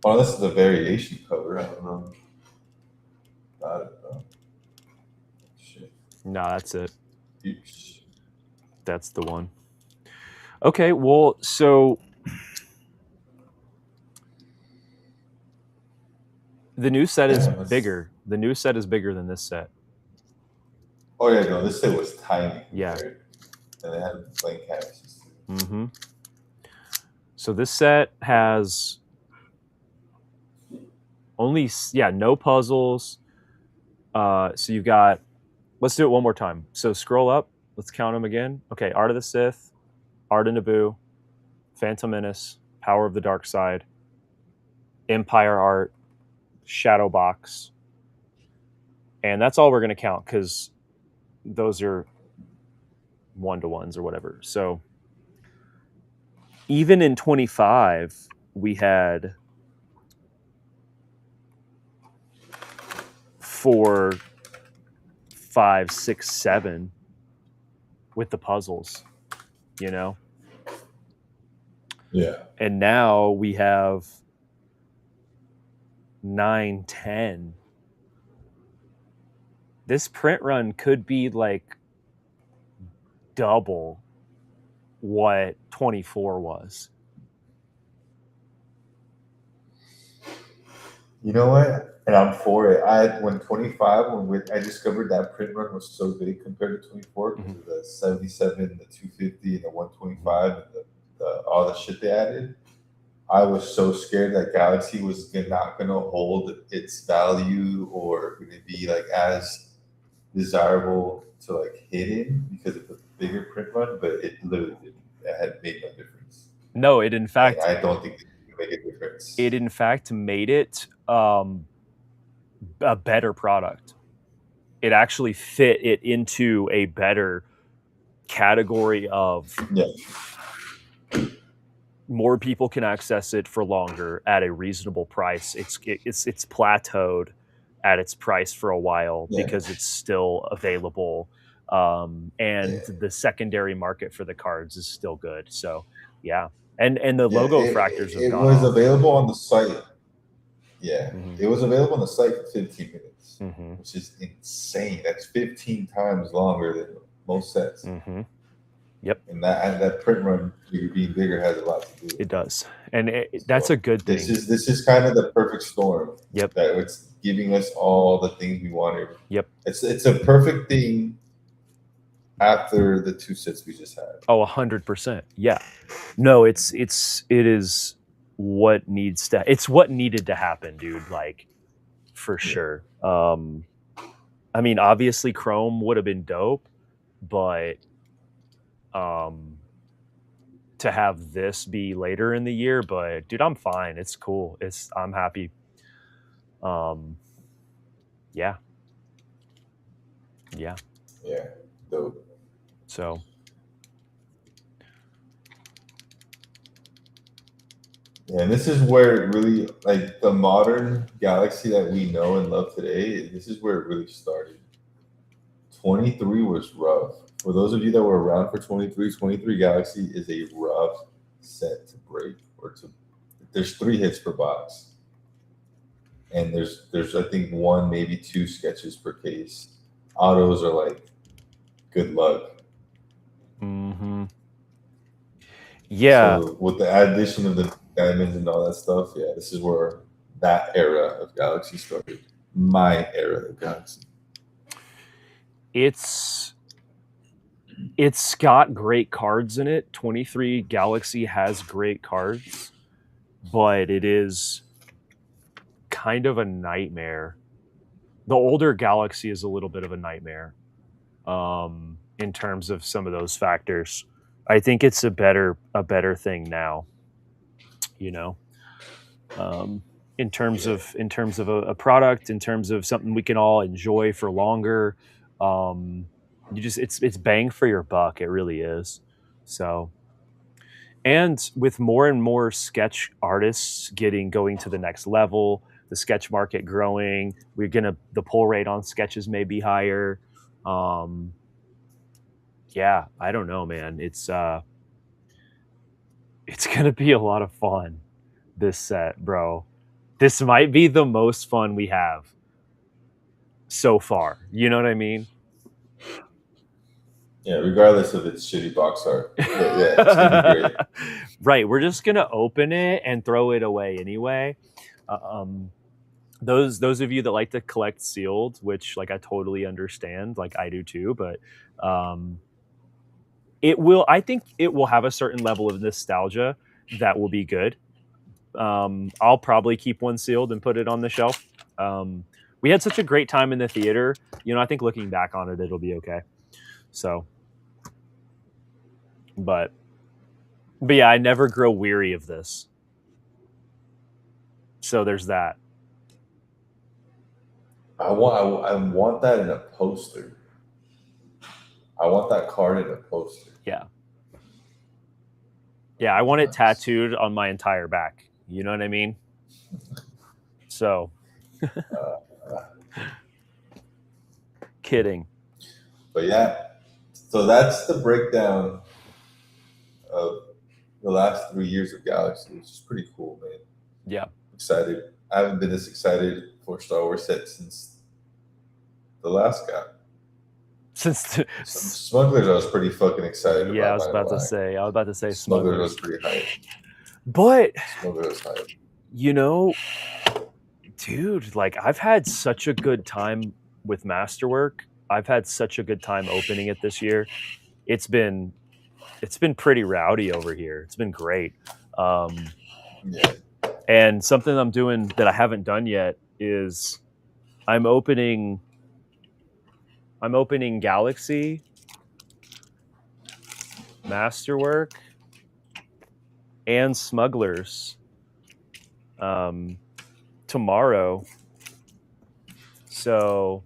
S2: Oh, this is a variation cover. I don't know. I don't know. Shit.
S1: No, that's it.
S2: Oops.
S1: That's the one. Okay, well, so the new set is bigger. The new set is bigger than this set.
S2: Oh yeah, no, this set was tiny.
S1: Yeah.
S2: And they had blank canvases.
S1: Mm-hmm. So this set has only, no puzzles. So you've got, let's do it one more time. So scroll up. Let's count them again. Okay, Art of the Sith, Art of Naboo, Phantom Menace, Power of the Dark Side, Empire Art, Shadow Box. And that's all we're going to count, because those are 1-to-1s or whatever. So even in 25, we had 4, 5, 6, 7 with the puzzles, you know?
S2: Yeah.
S1: And now we have 9, 10. This print run could be like double what 24 was.
S2: You know what? And I'm for it. When I discovered that print run was so big compared to 24, because of the 77, the 250, and the 125, and all the shit they added. I was so scared that Galaxy was not going to hold its value, or going to be like as desirable to like hit in because of the bigger print run, but it literally didn't. It had made no difference.
S1: No, it in fact,
S2: I don't think it can make a difference.
S1: It in fact made it a better product. it actually fit it into a better category of more people can access it for longer at a reasonable price. It's plateaued at its price for a while because it's still available, and the secondary market for the cards is still good. So yeah, and the logo fractors have gone
S2: was
S1: off.
S2: available on the site. Yeah,
S1: Mhm.
S2: it was available on the site for 15 minutes,
S1: Mhm.
S2: which is insane. That's 15 times longer than most sets.
S1: Mhm. Yep.
S2: And that print run being bigger has a lot to do.
S1: It does, and that's a good thing.
S2: This is kind of the perfect storm.
S1: Yep.
S2: That it's giving us all the things we wanted.
S1: Yep.
S2: It's a perfect thing after the 2 sets we just had.
S1: Oh, 100%. Yeah. No, it is what needs to. It's what needed to happen, dude. Like, for sure. I mean, obviously, Chrome would have been dope, but to have this be later in the year. But dude, I'm fine. It's cool. I'm happy. Yeah. Yeah.
S2: Yeah. Dope.
S1: So.
S2: Yeah, and this is where it really, like, the modern Galaxy that we know and love today, this is where it really started. 23 was rough. For those of you that were around for 23 Galaxy is a rough set to break there's 3 hits per box. And there's I think 1, maybe 2 sketches per case. Autos are like good luck.
S1: Mm-hmm. Yeah.
S2: So with the addition of the diamonds and all that stuff, yeah, this is where that era of Galaxy started. My era of Galaxy.
S1: It's got great cards in it. 23 Galaxy has great cards, but it is kind of a nightmare. The older Galaxy is a little bit of a nightmare in terms of some of those factors. I think it's a better thing now, you know. In terms of a product, in terms of something we can all enjoy for longer. It's bang for your buck. It really is. So, and with more and more sketch artists going to the next level, the sketch market growing, the pull rate on sketches may be higher. Yeah, I don't know, man. It's gonna be a lot of fun, this set, bro. This might be the most fun we have so far. You know what I mean?
S2: Yeah, regardless of its shitty box art. Yeah, it's gonna be great.
S1: Right, we're just gonna open it and throw it away anyway. Those of you that like to collect sealed, which like I totally understand, like I do too, but I think it will have a certain level of nostalgia that will be good. I'll probably keep one sealed and put it on the shelf. We had such a great time in the theater. I think looking back on it, it'll be okay. So, but yeah, I never grow weary of this. So there's that.
S2: I want that in a poster. I want that card in a poster.
S1: Yeah. Yeah, I want it tattooed on my entire back. You know what I mean? So, kidding.
S2: But yeah, so that's the breakdown of the last 3 years of Galaxy, which is pretty cool, man.
S1: Yeah.
S2: Excited. I haven't been this excited for Star Wars set since the last guy. Smugglers, I was pretty fucking excited about.
S1: Yeah, I was about to say
S2: Smugglers was pretty hype.
S1: But
S2: Smugglers was hype.
S1: Dude, like I've had such a good time with Masterwork. I've had such a good time opening it this year. It's been pretty rowdy over here. It's been great.
S2: Yeah.
S1: And something I'm doing that I haven't done yet is I'm opening Galaxy, Masterwork, and Smugglers tomorrow. So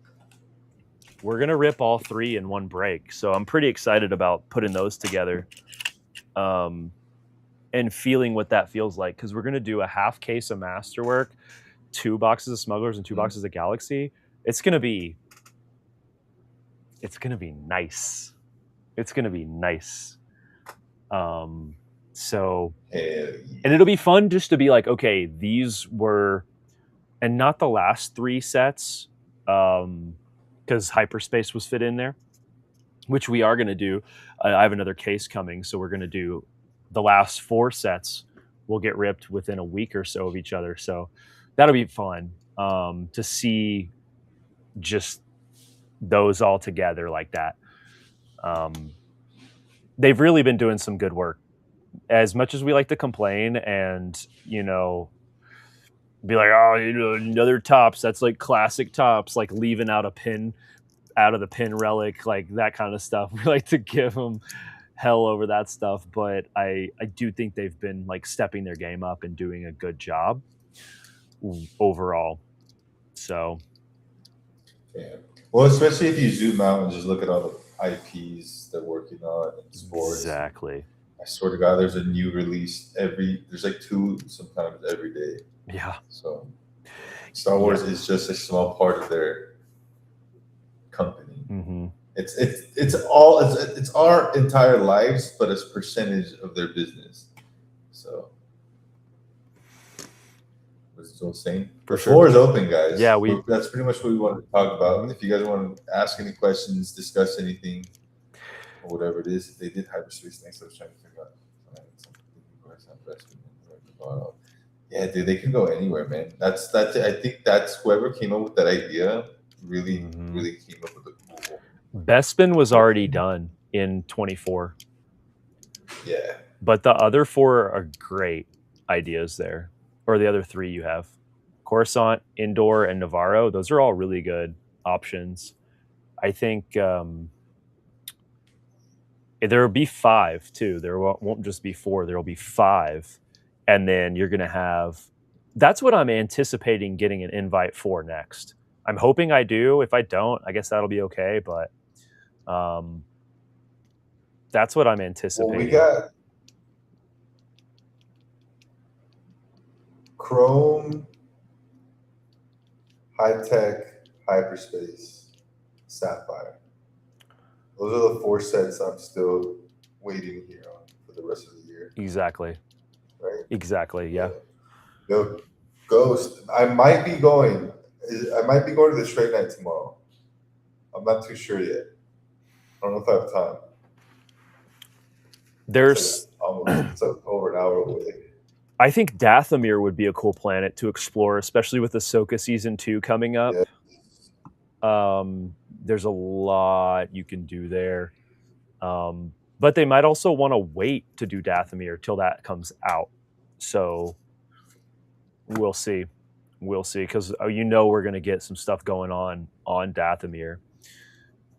S1: we're gonna rip all 3 in one break. So I'm pretty excited about putting those together, and feeling what that feels like, because we're gonna do a half case of Masterwork, 2 boxes of Smugglers, and 2 boxes of Galaxy. It's gonna be nice. It's gonna be nice. So, and it'll be fun just to be like, okay, these were, and not the last 3 sets, because Hyperspace was fit in there, which we are going to do. I have another case coming, so we're going to do the last 4 sets. We'll get ripped within a week or so of each other, so that'll be fun, to see just those all together like that. They've really been doing some good work. As much as we like to complain and, you know, be like, oh, you know, another Tops, that's like classic Tops, like leaving out a pin out of the pin relic, like that kind of stuff. We like to give them hell over that stuff, but I do think they've been like stepping their game up and doing a good job overall. So
S2: yeah. Well, especially if you zoom out and just look at all the IPs they're working on in sports.
S1: Exactly.
S2: I swear to God, there's a new release there's like 2 sometimes every day.
S1: Yeah.
S2: So Star Wars is just a small part of their company.
S1: Mm-hmm.
S2: It's our entire lives, but it's a percentage of their business. So what's still saying? The floor is open, guys.
S1: Yeah,
S2: that's pretty much what we wanted to talk about. Mm-hmm. If you guys want to ask any questions, discuss anything, or whatever it is, if they did hyperspace next, I was trying to figure out. Yeah, dude, they can go anywhere, man. That's I think that's whoever came up with that idea really came up with a cool.
S1: Bespin was already done in 24.
S2: Yeah.
S1: But the other 4 are great ideas there. Or the other 3 you have. Coruscant, Indoor, and Navarro. Those are all really good options. I think there will be 5 too. There won't just be 4. There will be 5. And then you're going to have... That's what I'm anticipating getting an invite for next. I'm hoping I do. If I don't, I guess that'll be okay. But that's what I'm anticipating.
S2: Well, we got Chrome, High Tech, Hyperspace, Sapphire. Those are the 4 sets I'm still waiting here on for the rest of the year.
S1: Exactly.
S2: Right?
S1: Exactly, yeah.
S2: The Ghost. I might be going to the straight night tomorrow. I'm not too sure yet. I don't know if I have time.
S1: It's
S2: over an hour away.
S1: I think Dathomir would be a cool planet to explore, especially with Ahsoka Season 2 coming up. Yeah. There's a lot you can do there. But they might also want to wait to do Dathomir till that comes out. So we'll see. We'll see, because you know we're going to get some stuff going on Dathomir.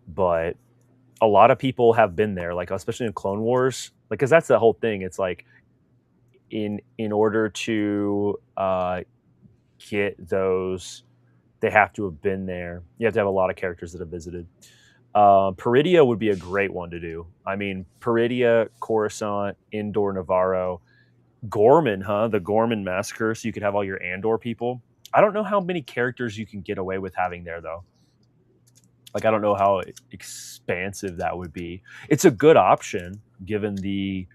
S1: But a lot of people have been there, like especially in Clone Wars, like, because that's the whole thing. It's like in order to get those, they have to have been there. You have to have a lot of characters that have visited. Peridia would be a great one to do. I mean, Peridia, Coruscant, Indoor, Navarro, Gorman, the Gorman Massacre, so you could have all your Andor people. I don't know how many characters you can get away with having there, though. Like, I don't know how expansive that would be. It's a good option, given the,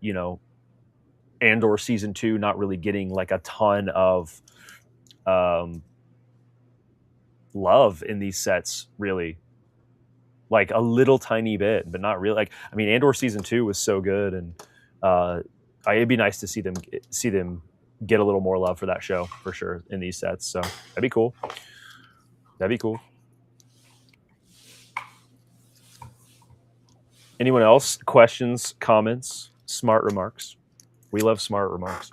S1: you know, Andor Season 2 not really getting, like, a ton of love in these sets, really. Like, a little tiny bit, but not really. Like, I mean, Andor Season 2 was so good, and it'd be nice to see them get a little more love for that show, for sure, in these sets. So that'd be cool. That'd be cool. Anyone else? Questions, comments, smart remarks? We love smart remarks.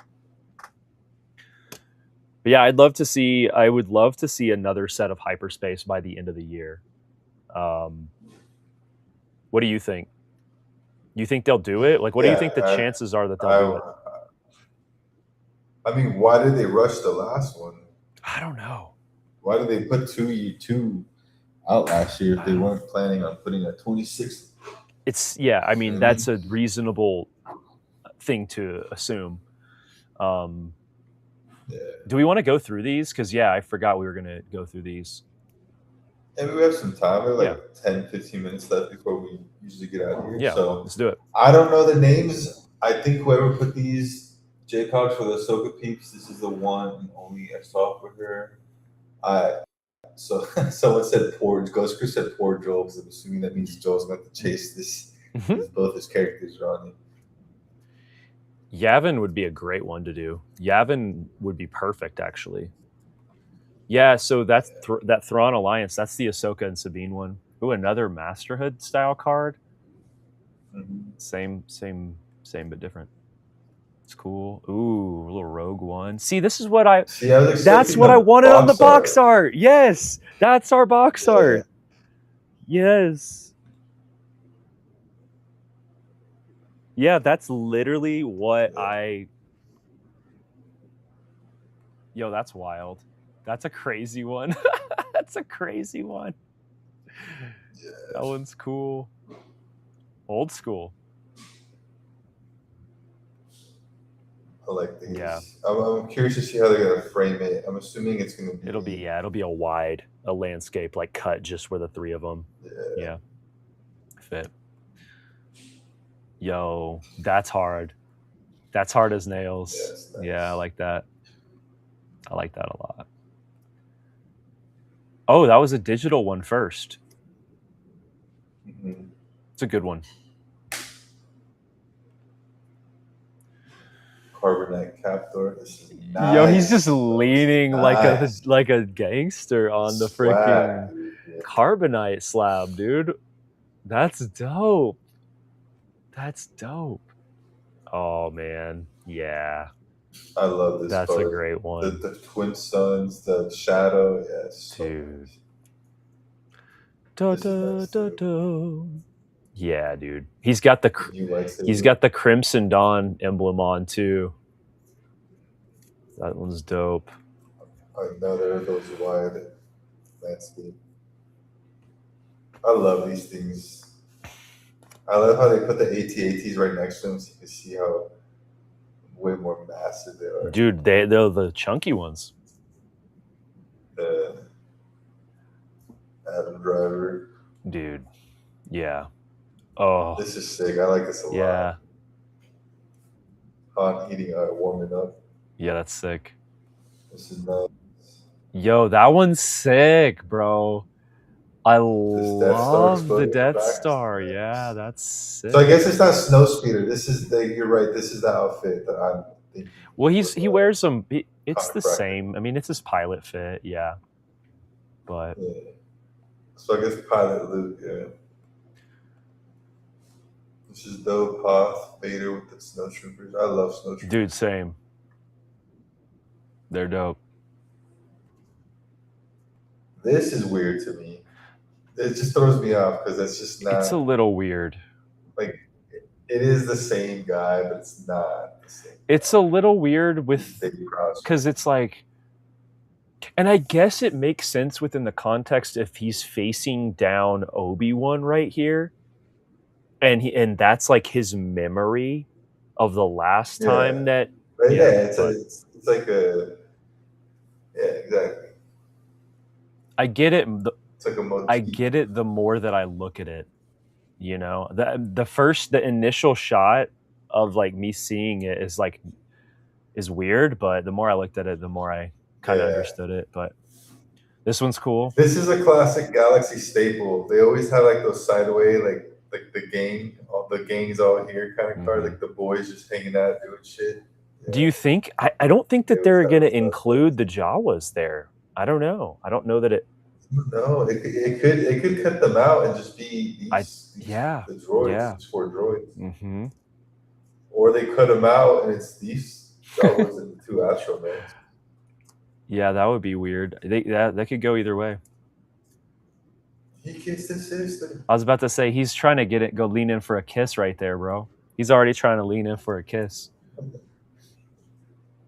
S1: But yeah, I would love to see another set of Hyperspace by the end of the year. What do you think? You think they'll do it? Like, what do you think the chances are that they'll do it?
S2: I mean, why did they rush the last one?
S1: I don't know.
S2: Why did they put two out last year if they weren't planning on putting a 26.
S1: It's I mean that's a reasonable thing to assume.
S2: Yeah.
S1: Do we want to go through these? Because I forgot we were gonna go through these.
S2: And we have some time. We have
S1: Yeah.
S2: like 10, 15 minutes left before we usually get out of here.
S1: Yeah,
S2: So
S1: let's do it.
S2: I don't know the names. I think whoever put these JPOGs for the Ahsoka peeps, this is the one and only I saw for her. So someone said poor Ghost Chris said poor Joel, because I'm assuming that means Joel's going to chase this because both his characters are on it.
S1: Yavin would be a great one to do. Yavin would be perfect, actually. Yeah, so that's that Thrawn Alliance. That's the Ahsoka and Sabine one. Ooh, another Masterhood style card.
S2: Mm-hmm.
S1: Same, but different. It's cool. Ooh, a little Rogue One. See, this is what I.
S2: See,
S1: that's what I wanted on the box art. Yes, that's our box art. Yes. Yeah, that's literally what I. Yo, that's wild. That's a crazy one. That's a crazy one.
S2: Yeah.
S1: That one's cool. Old school.
S2: I like these.
S1: Yeah.
S2: I'm curious to see how they're gonna frame it. I'm assuming it's gonna be.
S1: It'll be a landscape, like cut just for the three of them. Yeah. Fit. Yo, that's hard. That's hard as nails.
S2: Yeah, nice.
S1: Yeah, I like that. I like that a lot. Oh, that was a digital one first.
S2: Mm-hmm.
S1: It's a good one.
S2: Carbonite Captor. This is nice.
S1: Yo, he's just leaning like a gangster on the freaking carbonite slab, dude. That's dope. That's dope. Oh man, yeah.
S2: I love this.
S1: That's a great one.
S2: The twin suns, the shadow, yes,
S1: dude. Yeah, dude. He's got the Crimson Dawn emblem on too. That one's dope.
S2: Another of those wide landscape. I love these things. I love how they put the AT-ATs right next to them so you can see how way more massive they are.
S1: Dude, they're the chunky ones.
S2: Adam Driver.
S1: Dude. Yeah. Oh.
S2: This is sick. I like this a lot.
S1: Yeah.
S2: Hot heating warming up.
S1: Yeah, that's sick.
S2: This is nice.
S1: Yo, that one's sick, bro. I love the Death Star. Yeah, that's sick.
S2: So I guess it's not Snowspeeder. This is you're right. This is the outfit that I'm thinking.
S1: Well, he wears some. It's the same. I mean, it's his pilot fit. Yeah. But.
S2: Yeah. So I guess pilot Luke. Yeah. This is dope. Hoth Vader with the snowtroopers. I love snowtroopers.
S1: Dude, same. They're dope.
S2: This is weird to me. It just throws me off because it's just not.
S1: It's a little weird.
S2: Like, it is the same guy, but it's not the same.
S1: It's a little weird because it's like, and I guess it makes sense within the context if he's facing down Obi-Wan right here, and that's like his memory of the last time that.
S2: It's like a. Yeah, exactly.
S1: I get it.
S2: It's like a motif.
S1: I get it the more that I look at it. You know, the initial shot of like me seeing it is weird, but the more I looked at it, the more I kind of understood it. But this one's cool.
S2: This is a classic Galaxy staple. They always have like those sideway, like the gang, all the gangs all here kind of card, like the boys just hanging out doing shit. Yeah.
S1: Do you think? I don't think that they're going to include the Jawas there. I don't know. I don't know that it.
S2: No, it could cut them out and just be the droids, these 4 droids.
S1: Mm-hmm.
S2: Or they cut them out and it's these Jawas and the 2 Astromans.
S1: Yeah, that would be weird. That could go either way.
S2: He kissed his sister.
S1: I was about to say he's trying to go lean in for a kiss right there, bro. He's already trying to lean in for a kiss.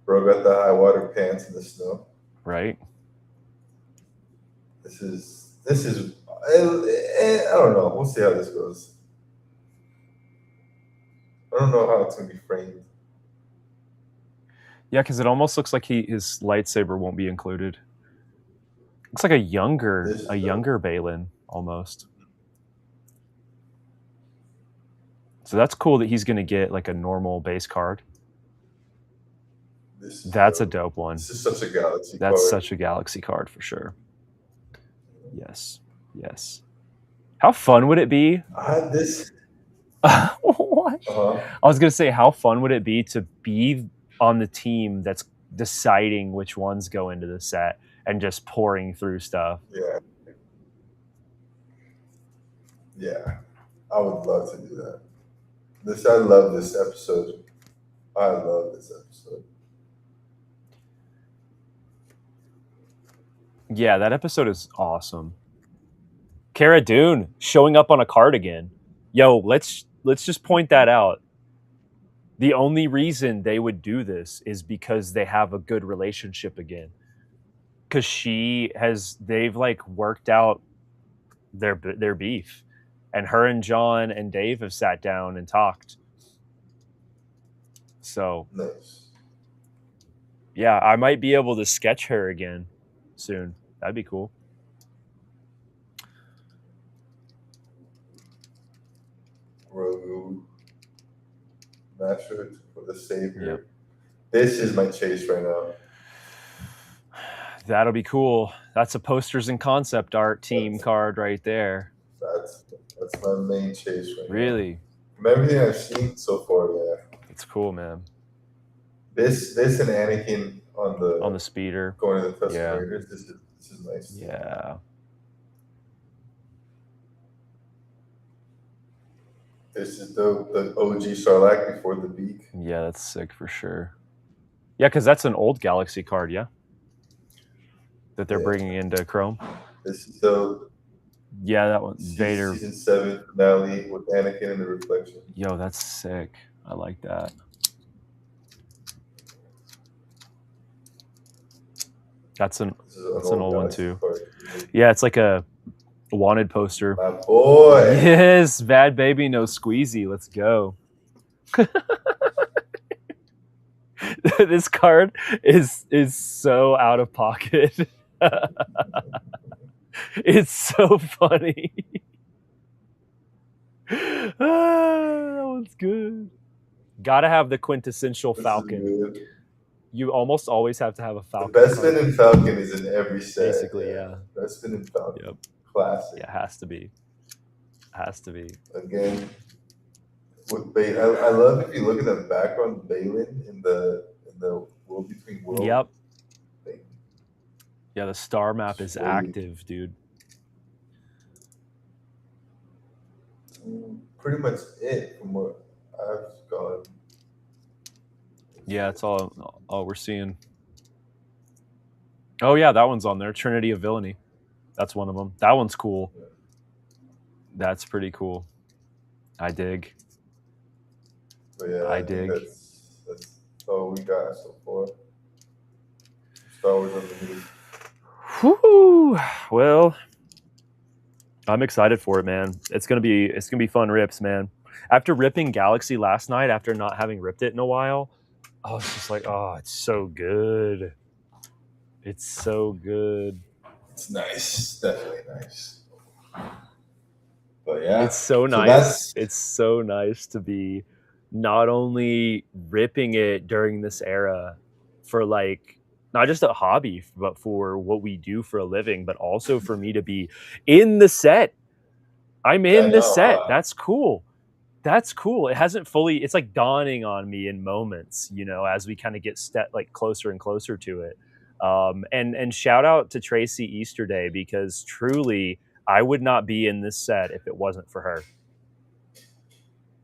S2: Bro got the high water pants in the snow.
S1: Right.
S2: This is This is I don't know. We'll see how this goes. I don't know how it's gonna be framed.
S1: Yeah, because it almost looks like his lightsaber won't be included. Looks like a
S2: This is
S1: younger Balin almost. So that's cool that he's gonna get like a normal base card.
S2: this is
S1: That's a
S2: dope.
S1: dope one.
S2: This is such a galaxy
S1: That's
S2: card.
S1: such a galaxy card for sure. Yes. Yes. How fun would it be?
S2: This.
S1: What? I was gonna say, how fun would it be to be on the team that's deciding which ones go into the set and just pouring through stuff?
S2: Yeah. Yeah. I would love to do that. I love this episode. I love this episode.
S1: Yeah, that episode is awesome. Cara Dune showing up on a card again. Yo, let's just point that out. The only reason they would do this is because they have a good relationship again. Because they've like worked out their beef, and her and John and Dave have sat down and talked. So
S2: Nice.
S1: yeah, I might be able to sketch her again soon. That'd be cool.
S2: Grogu. Master for the Savior.
S1: Yep.
S2: This is my chase right now.
S1: That'll be cool. That's a posters and concept art team card right there.
S2: That's my main chase right now.
S1: Really?
S2: From everything I've seen so far, yeah.
S1: It's cool, man.
S2: This and Anakin on
S1: the speeder.
S2: Going to the Tusken
S1: Yeah.
S2: Raiders. This is nice.
S1: Yeah.
S2: This is the OG Sarlacc before the beak.
S1: Yeah, that's sick for sure. Yeah, because that's an old Galaxy card, yeah? That they're bringing into Chrome.
S2: This is the
S1: that one. Vader.
S2: Season 7 finale with Anakin and the Reflection.
S1: Yo, that's sick. I like that. That's an old one too. Card. Yeah, it's like a wanted poster.
S2: My boy.
S1: Yes, bad baby, no squeezy. Let's go. This card is so out of pocket. It's so funny. That one's good. Gotta have the quintessential Falcon. You almost always have to have a Falcon.
S2: The Bespin and Falcon is in every set.
S1: Basically, yeah.
S2: Bespin and Falcon.
S1: Yep.
S2: Classic.
S1: Yeah, has to be. Has to be.
S2: Again, with Balin, I love if you look at the background, Balin in the World Between Worlds.
S1: Yep. Yeah, the star map is active, dude.
S2: Pretty much it from what I've gone.
S1: Yeah, it's all we're seeing. Oh yeah, that one's on there. Trinity of Villainy. That's one of them. That one's cool.
S2: Yeah.
S1: That's pretty cool. I dig.
S2: But yeah,
S1: I dig.
S2: That's all we got so far. Star Wars on the news.
S1: Whoo! Well, I'm excited for it, man. It's gonna be fun rips, man. After ripping Galaxy last night, after not having ripped it in a while, I was just like, oh, it's so good. It's so good.
S2: It's nice, definitely nice. But yeah,
S1: it's so nice. It's so nice to be not only ripping it during this era for like not just a hobby, but for what we do for a living, but also for me to be in the set. I'm in the set. That's cool. That's cool. It hasn't fully, it's like dawning on me in moments, you know, as we kind of get like closer and closer to it. And shout out to Tracy Easterday, because truly I would not be in this set if it wasn't for her.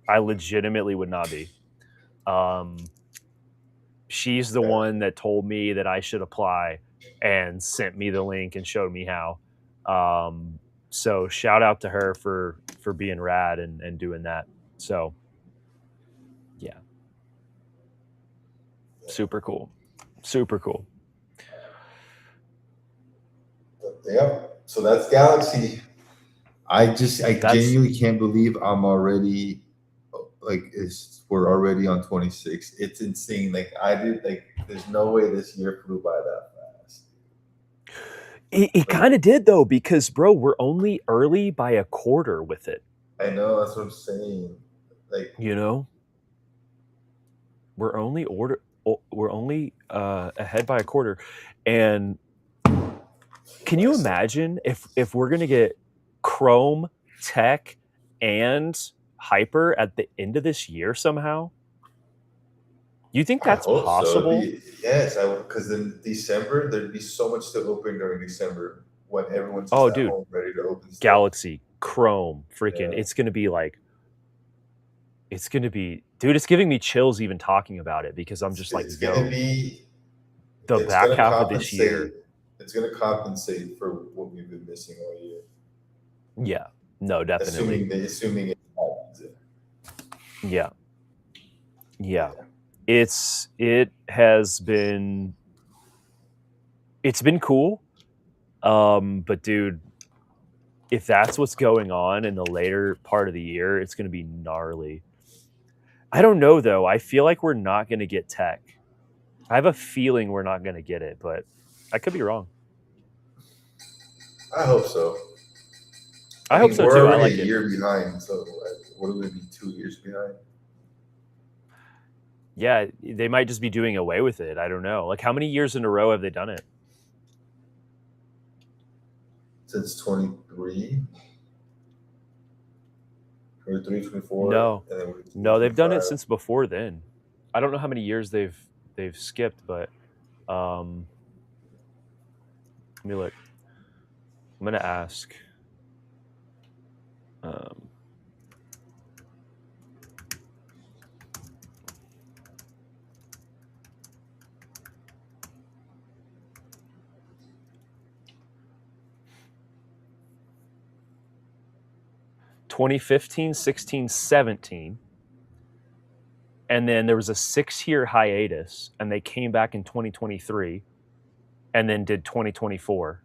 S1: I legitimately would not be. She's the one that told me that I should apply and sent me the link and showed me how. So shout out to her for being rad and doing that. So yeah. Super cool. Super cool.
S2: Yeah. So that's Galaxy. I
S1: That's
S2: genuinely can't believe I'm already we're already on 26. It's insane. There's no way this year flew by that fast.
S1: it
S2: Like
S1: kind of did though, because bro, we're only early by a quarter with it.
S2: I know that's what I'm saying. Like
S1: You know, we're only ahead by a quarter, and can you imagine if we're gonna get Chrome, Tech, and Hyper at the end of this year somehow? You think
S2: I
S1: that's
S2: hope so.
S1: possible?
S2: Yes, I because in December there'd be so much to open during December when everyone's just
S1: Oh,
S2: at
S1: dude,
S2: home ready to open stuff.
S1: Galaxy, Chrome, freaking,
S2: Yeah,
S1: it's gonna be like, it's gonna be, dude, it's giving me chills even talking about it, because I'm just like,
S2: it's gonna
S1: yo,
S2: be.
S1: the
S2: It's
S1: back
S2: gonna
S1: half of this year.
S2: compensate. It's gonna compensate for what we've been missing all year.
S1: Yeah, no, definitely.
S2: Assuming it happens.
S1: Yeah, yeah.
S2: Yeah.
S1: It has been, it's been cool. But dude, if that's what's going on in the later part of the year, it's going to be gnarly. I don't know though. I feel like we're not going to get Tech. I have a feeling we're not going to get it, but I could be wrong.
S2: I hope so. I
S1: I hope
S2: mean,
S1: so
S2: we're
S1: too. I
S2: already a
S1: like it.
S2: year behind, so what are we gonna be 2 years behind?
S1: Yeah, they might just be doing away with it. I don't know. Like, how many years in a row have they done it?
S2: Since 23, 23, 24,
S1: No,
S2: and then we're
S1: no, they've done it
S2: 25.
S1: since before then. I don't know how many years they've skipped, but um, let me look. I'm gonna ask. Um, 2015, 16, 17. And then there was a 6-year hiatus, and they came back in 2023 and then did 2024.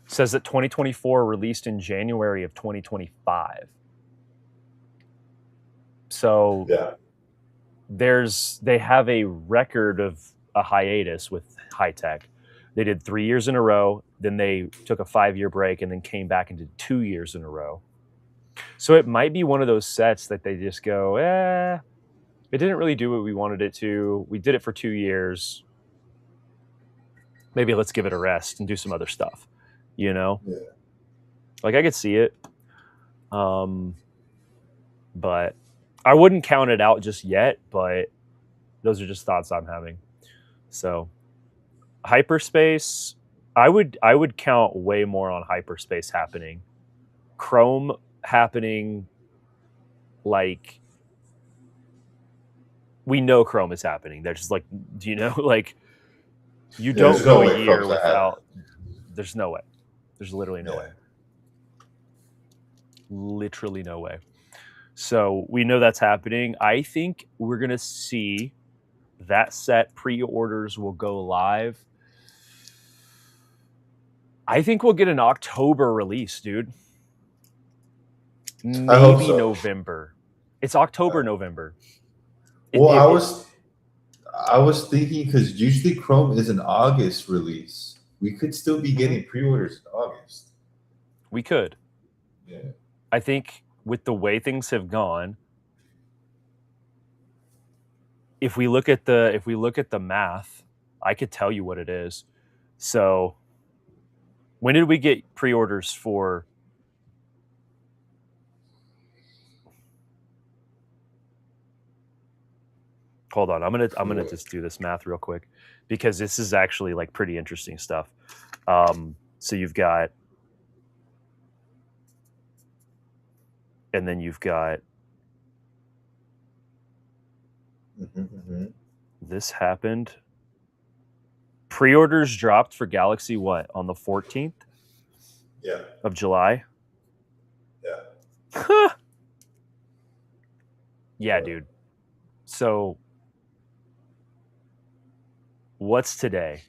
S1: It says that 2024 released in January of 2025. So
S2: Yeah,
S1: they have a record of a hiatus with high tech. They did 3 years in a row, then they took a 5-year break, and then came back and did 2 years in a row. So it might be one of those sets that they just go, it didn't really do what we wanted it to. We did it for 2 years. Maybe let's give it a rest and do some other stuff. You know,
S2: yeah.
S1: like I could see it, but I wouldn't count it out just yet. But those are just thoughts I'm having. So hyperspace, I would count way more on hyperspace happening. Chrome happening, like, we know Chrome is happening. They're just like, do you know, like, you
S2: Yeah,
S1: don't
S2: there's
S1: go
S2: no
S1: a
S2: way
S1: year
S2: Chrome's not happening.
S1: without. There's no way. There's literally no way.
S2: Yeah.
S1: Literally no way. So we know that's happening. I think we're gonna see that set pre-orders will go live. I think we'll get an October release, dude.
S2: I hope
S1: Maybe
S2: so.
S1: November. It's October, November.
S2: Well, I was thinking because usually Chrome is an August release. We could still be getting pre-orders in August.
S1: We could.
S2: Yeah.
S1: I think with the way things have gone, if we look at the math, I could tell you what it is. So when did we get pre-orders for? Hold on, I'm gonna
S2: For
S1: just do this math real quick, because this is actually like pretty interesting stuff. So you've got, and then you've got, this happened. Pre-orders dropped for Galaxy what, on the 14th
S2: Yeah.
S1: of July?
S2: Yeah.
S1: Yeah, dude. So what's today?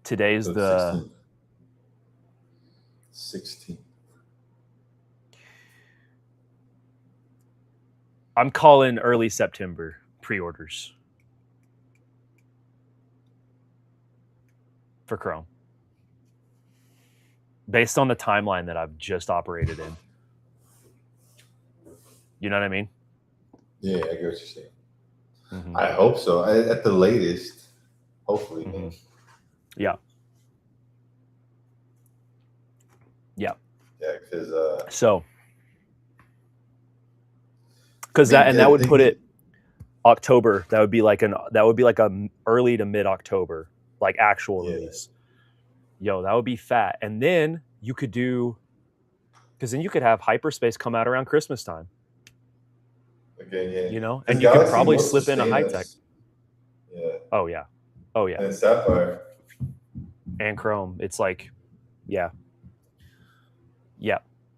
S1: Today's
S2: So
S1: the
S2: 16. 16.
S1: I'm calling early September pre-orders for Chrome, based on the timeline that I've just operated in. You know what I mean?
S2: Yeah, I get what you're saying.
S1: Mm-hmm.
S2: I hope so. At the latest, hopefully.
S1: Mm-hmm. Yeah.
S2: Yeah, because
S1: so that would put it October. That would be like a early to mid October, like actual release. Yo, that would be fat. And then you could do, because then you could have Hyperspace come out around Christmas time.
S2: Okay, yeah.
S1: You know, and you could probably slip in a high tech.
S2: Yeah.
S1: Oh yeah.
S2: And Sapphire.
S1: And Chrome. It's like, yeah.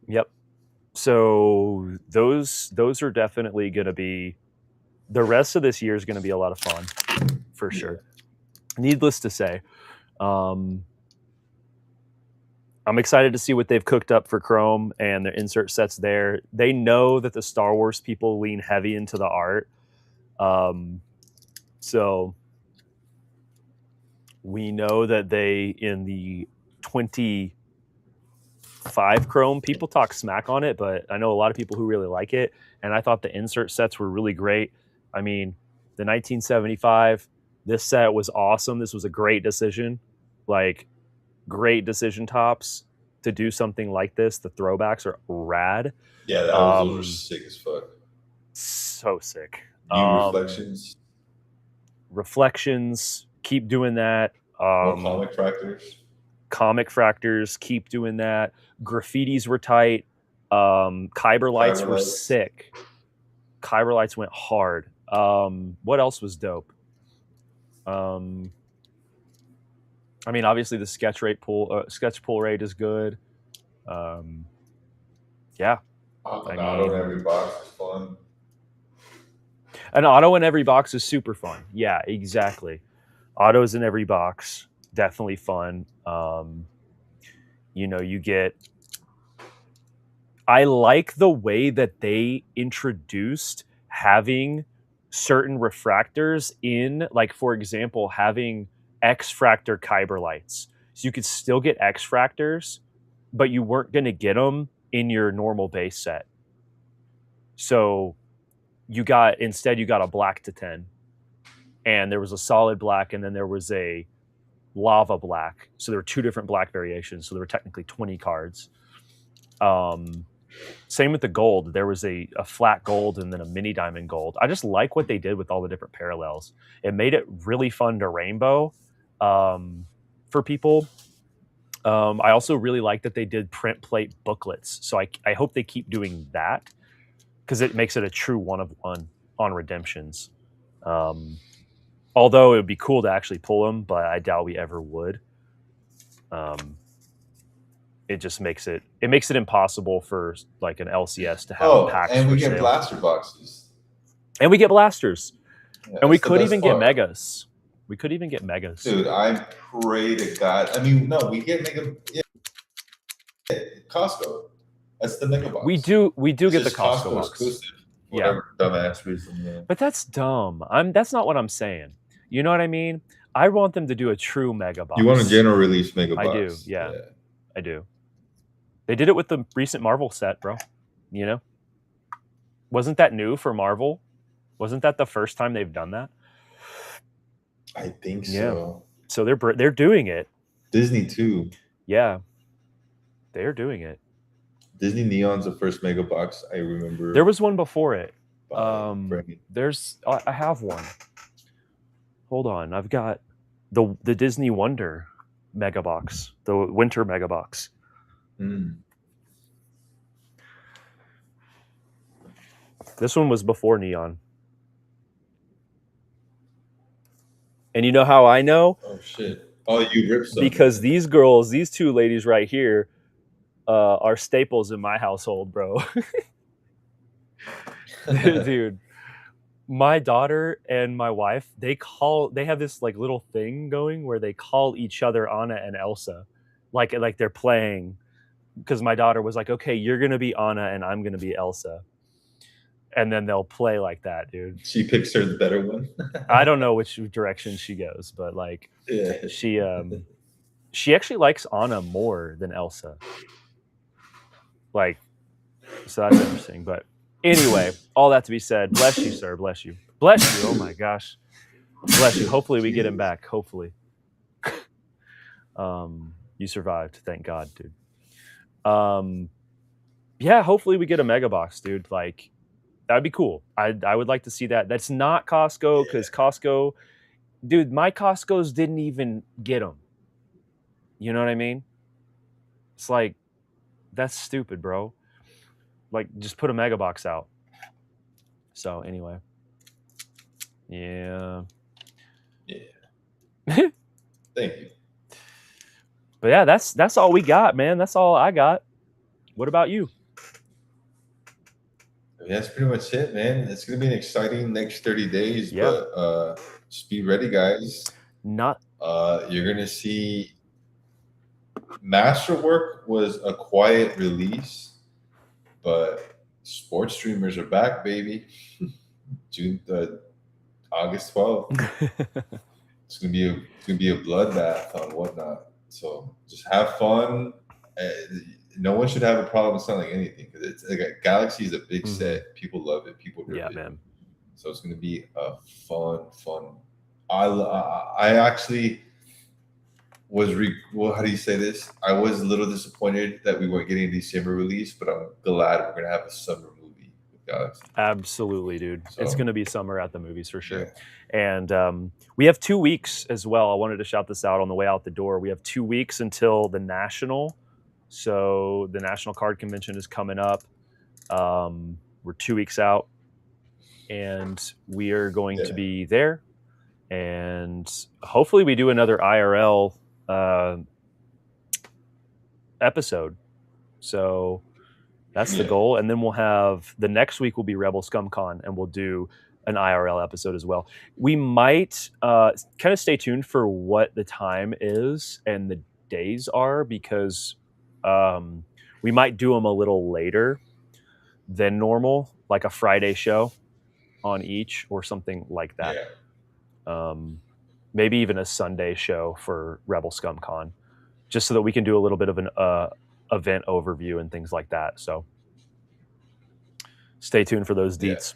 S1: Yep. So those are definitely going to be, the rest of this year is going to be a lot of fun, for sure. Needless to say, I'm excited to see what they've cooked up for Chrome and their insert sets there. They know that the Star Wars people lean heavy into the art. So we know that they, in the 25 Chrome, people talk smack on it, but I know a lot of people who really like it. And I thought the insert sets were really great. I mean, the 1975, this set was awesome. This was a great decision. Like, great decision tops to do something like this. The throwbacks are rad.
S2: Yeah, those were sick as fuck.
S1: So sick. Reflections, keep doing that.
S2: More comic fractors.
S1: Comic fractors, keep doing that. Graffitis were tight. Kyber lights were sick. Kyber lights went hard. What else was dope? I mean, obviously the sketch pull rate is good. Yeah.
S2: An auto in every box is fun.
S1: An auto in every box is super fun. Yeah, exactly. Autos in every box, definitely fun. You know, you get, I like the way that they introduced having certain refractors in, like, for example, having X-Fractor Kyber lights. So you could still get X-Fractors, but you weren't going to get them in your normal base set. So instead you got a black to 10. And there was a solid black, and then there was a lava black. So there were two different black variations. So there were technically 20 cards. Same with the gold. There was a flat gold and then a mini diamond gold. I just like what they did with all the different parallels. It made it really fun to rainbow for people. I also really like that they did print plate booklets. So I hope they keep doing that, because it makes it a true one-of-one on redemptions. Although it would be cool to actually pull them, but I doubt we ever would. It just makes it impossible for like an LCS to have packs.
S2: And we get blaster boxes.
S1: And we get blasters. Yeah, and we could even get megas. We could even get megas.
S2: Dude, I pray to God. I mean, no, we get mega. Yeah, Costco. That's the mega box.
S1: We do get the Costco box.
S2: Exclusive. Whatever dumbass reason. Yeah.
S1: But that's dumb. That's not what I'm saying. You know what I mean? I want them to do a true mega box.
S2: You want a general release mega box?
S1: I do. Yeah. I do. They did it with the recent Marvel set, bro. You know? Wasn't that new for Marvel? Wasn't that the first time they've done that?
S2: I think so.
S1: So they're doing it.
S2: Disney too.
S1: Yeah. They're doing it.
S2: Disney Neon's the first mega box I remember.
S1: There was one before it. I have one. Hold on. I've got the Disney Wonder mega box, the winter mega box. This one was before Neon. And you know how I know?
S2: Oh shit! Oh, you ripped some.
S1: Because these girls, these two ladies right here, are staples in my household, bro. Dude, my daughter and my wife, they have this like little thing going where they call each other Anna and Elsa, like they're playing. because my daughter was like, okay, you're gonna be Anna and I'm gonna be Elsa, and then they'll play like that, dude.
S2: She picks her the better one.
S1: I don't know which direction she goes, but like
S2: Yeah.
S1: she actually likes Anna more than Elsa. Like, so that's interesting. But anyway, all that to be said, bless you, sir. Bless you. Bless you. Oh my gosh. Bless you. Hopefully we get him
S2: Jesus.
S1: back. Hopefully. You survived. Thank God, dude. Yeah, hopefully we get a mega box, dude. Like, that'd be cool. I would like to see that. That's not Costco, because Costco, dude, my Costco's didn't even get them. You know what I mean? It's like, that's stupid, bro. Like, just put a mega box out. So anyway, yeah.
S2: Yeah. Thank you.
S1: But yeah, that's all we got, man. That's all I got. What about you?
S2: That's pretty much it, man. It's gonna be an exciting next 30 days,
S1: Yeah.
S2: but just be ready, guys.
S1: Not
S2: You're gonna see Masterwork was a quiet release, but sports streamers are back, baby. August 12th. It's gonna be a bloodbath on whatnot. So just have fun. No one should have a problem selling anything because it's like Galaxy is a big set. People love it. People rip
S1: yeah,
S2: it.
S1: man.
S2: So it's gonna be a fun. I actually was how do you say this? I was a little disappointed that we weren't getting a December release, but I'm glad we're gonna have a summer movie with Galaxy.
S1: Absolutely, dude.
S2: So,
S1: it's gonna be summer at the movies for sure.
S2: Yeah.
S1: And we have 2 weeks as well. I wanted to shout this out on the way out the door. We have 2 weeks until the national. So the national card convention is coming up. We're 2 weeks out, and we are going to be there. And hopefully we do another IRL episode. So that's the goal. And then we'll have the next week will be Rebel Scum Con, and we'll do an IRL episode as well. We might kind of stay tuned for what the time is and the days are, because we might do them a little later than normal, like a Friday show on each or something like that. Maybe even a Sunday show for Rebel Scum Con, just so that we can do a little bit of an event overview and things like that. So stay tuned for those deets.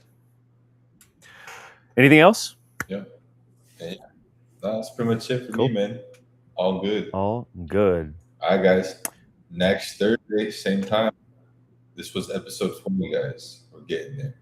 S1: Anything else?
S2: Yeah. That's pretty much it for me, man. All good.
S1: All good.
S2: All right, guys. Next Thursday, same time. This was episode 20, guys. We're getting there.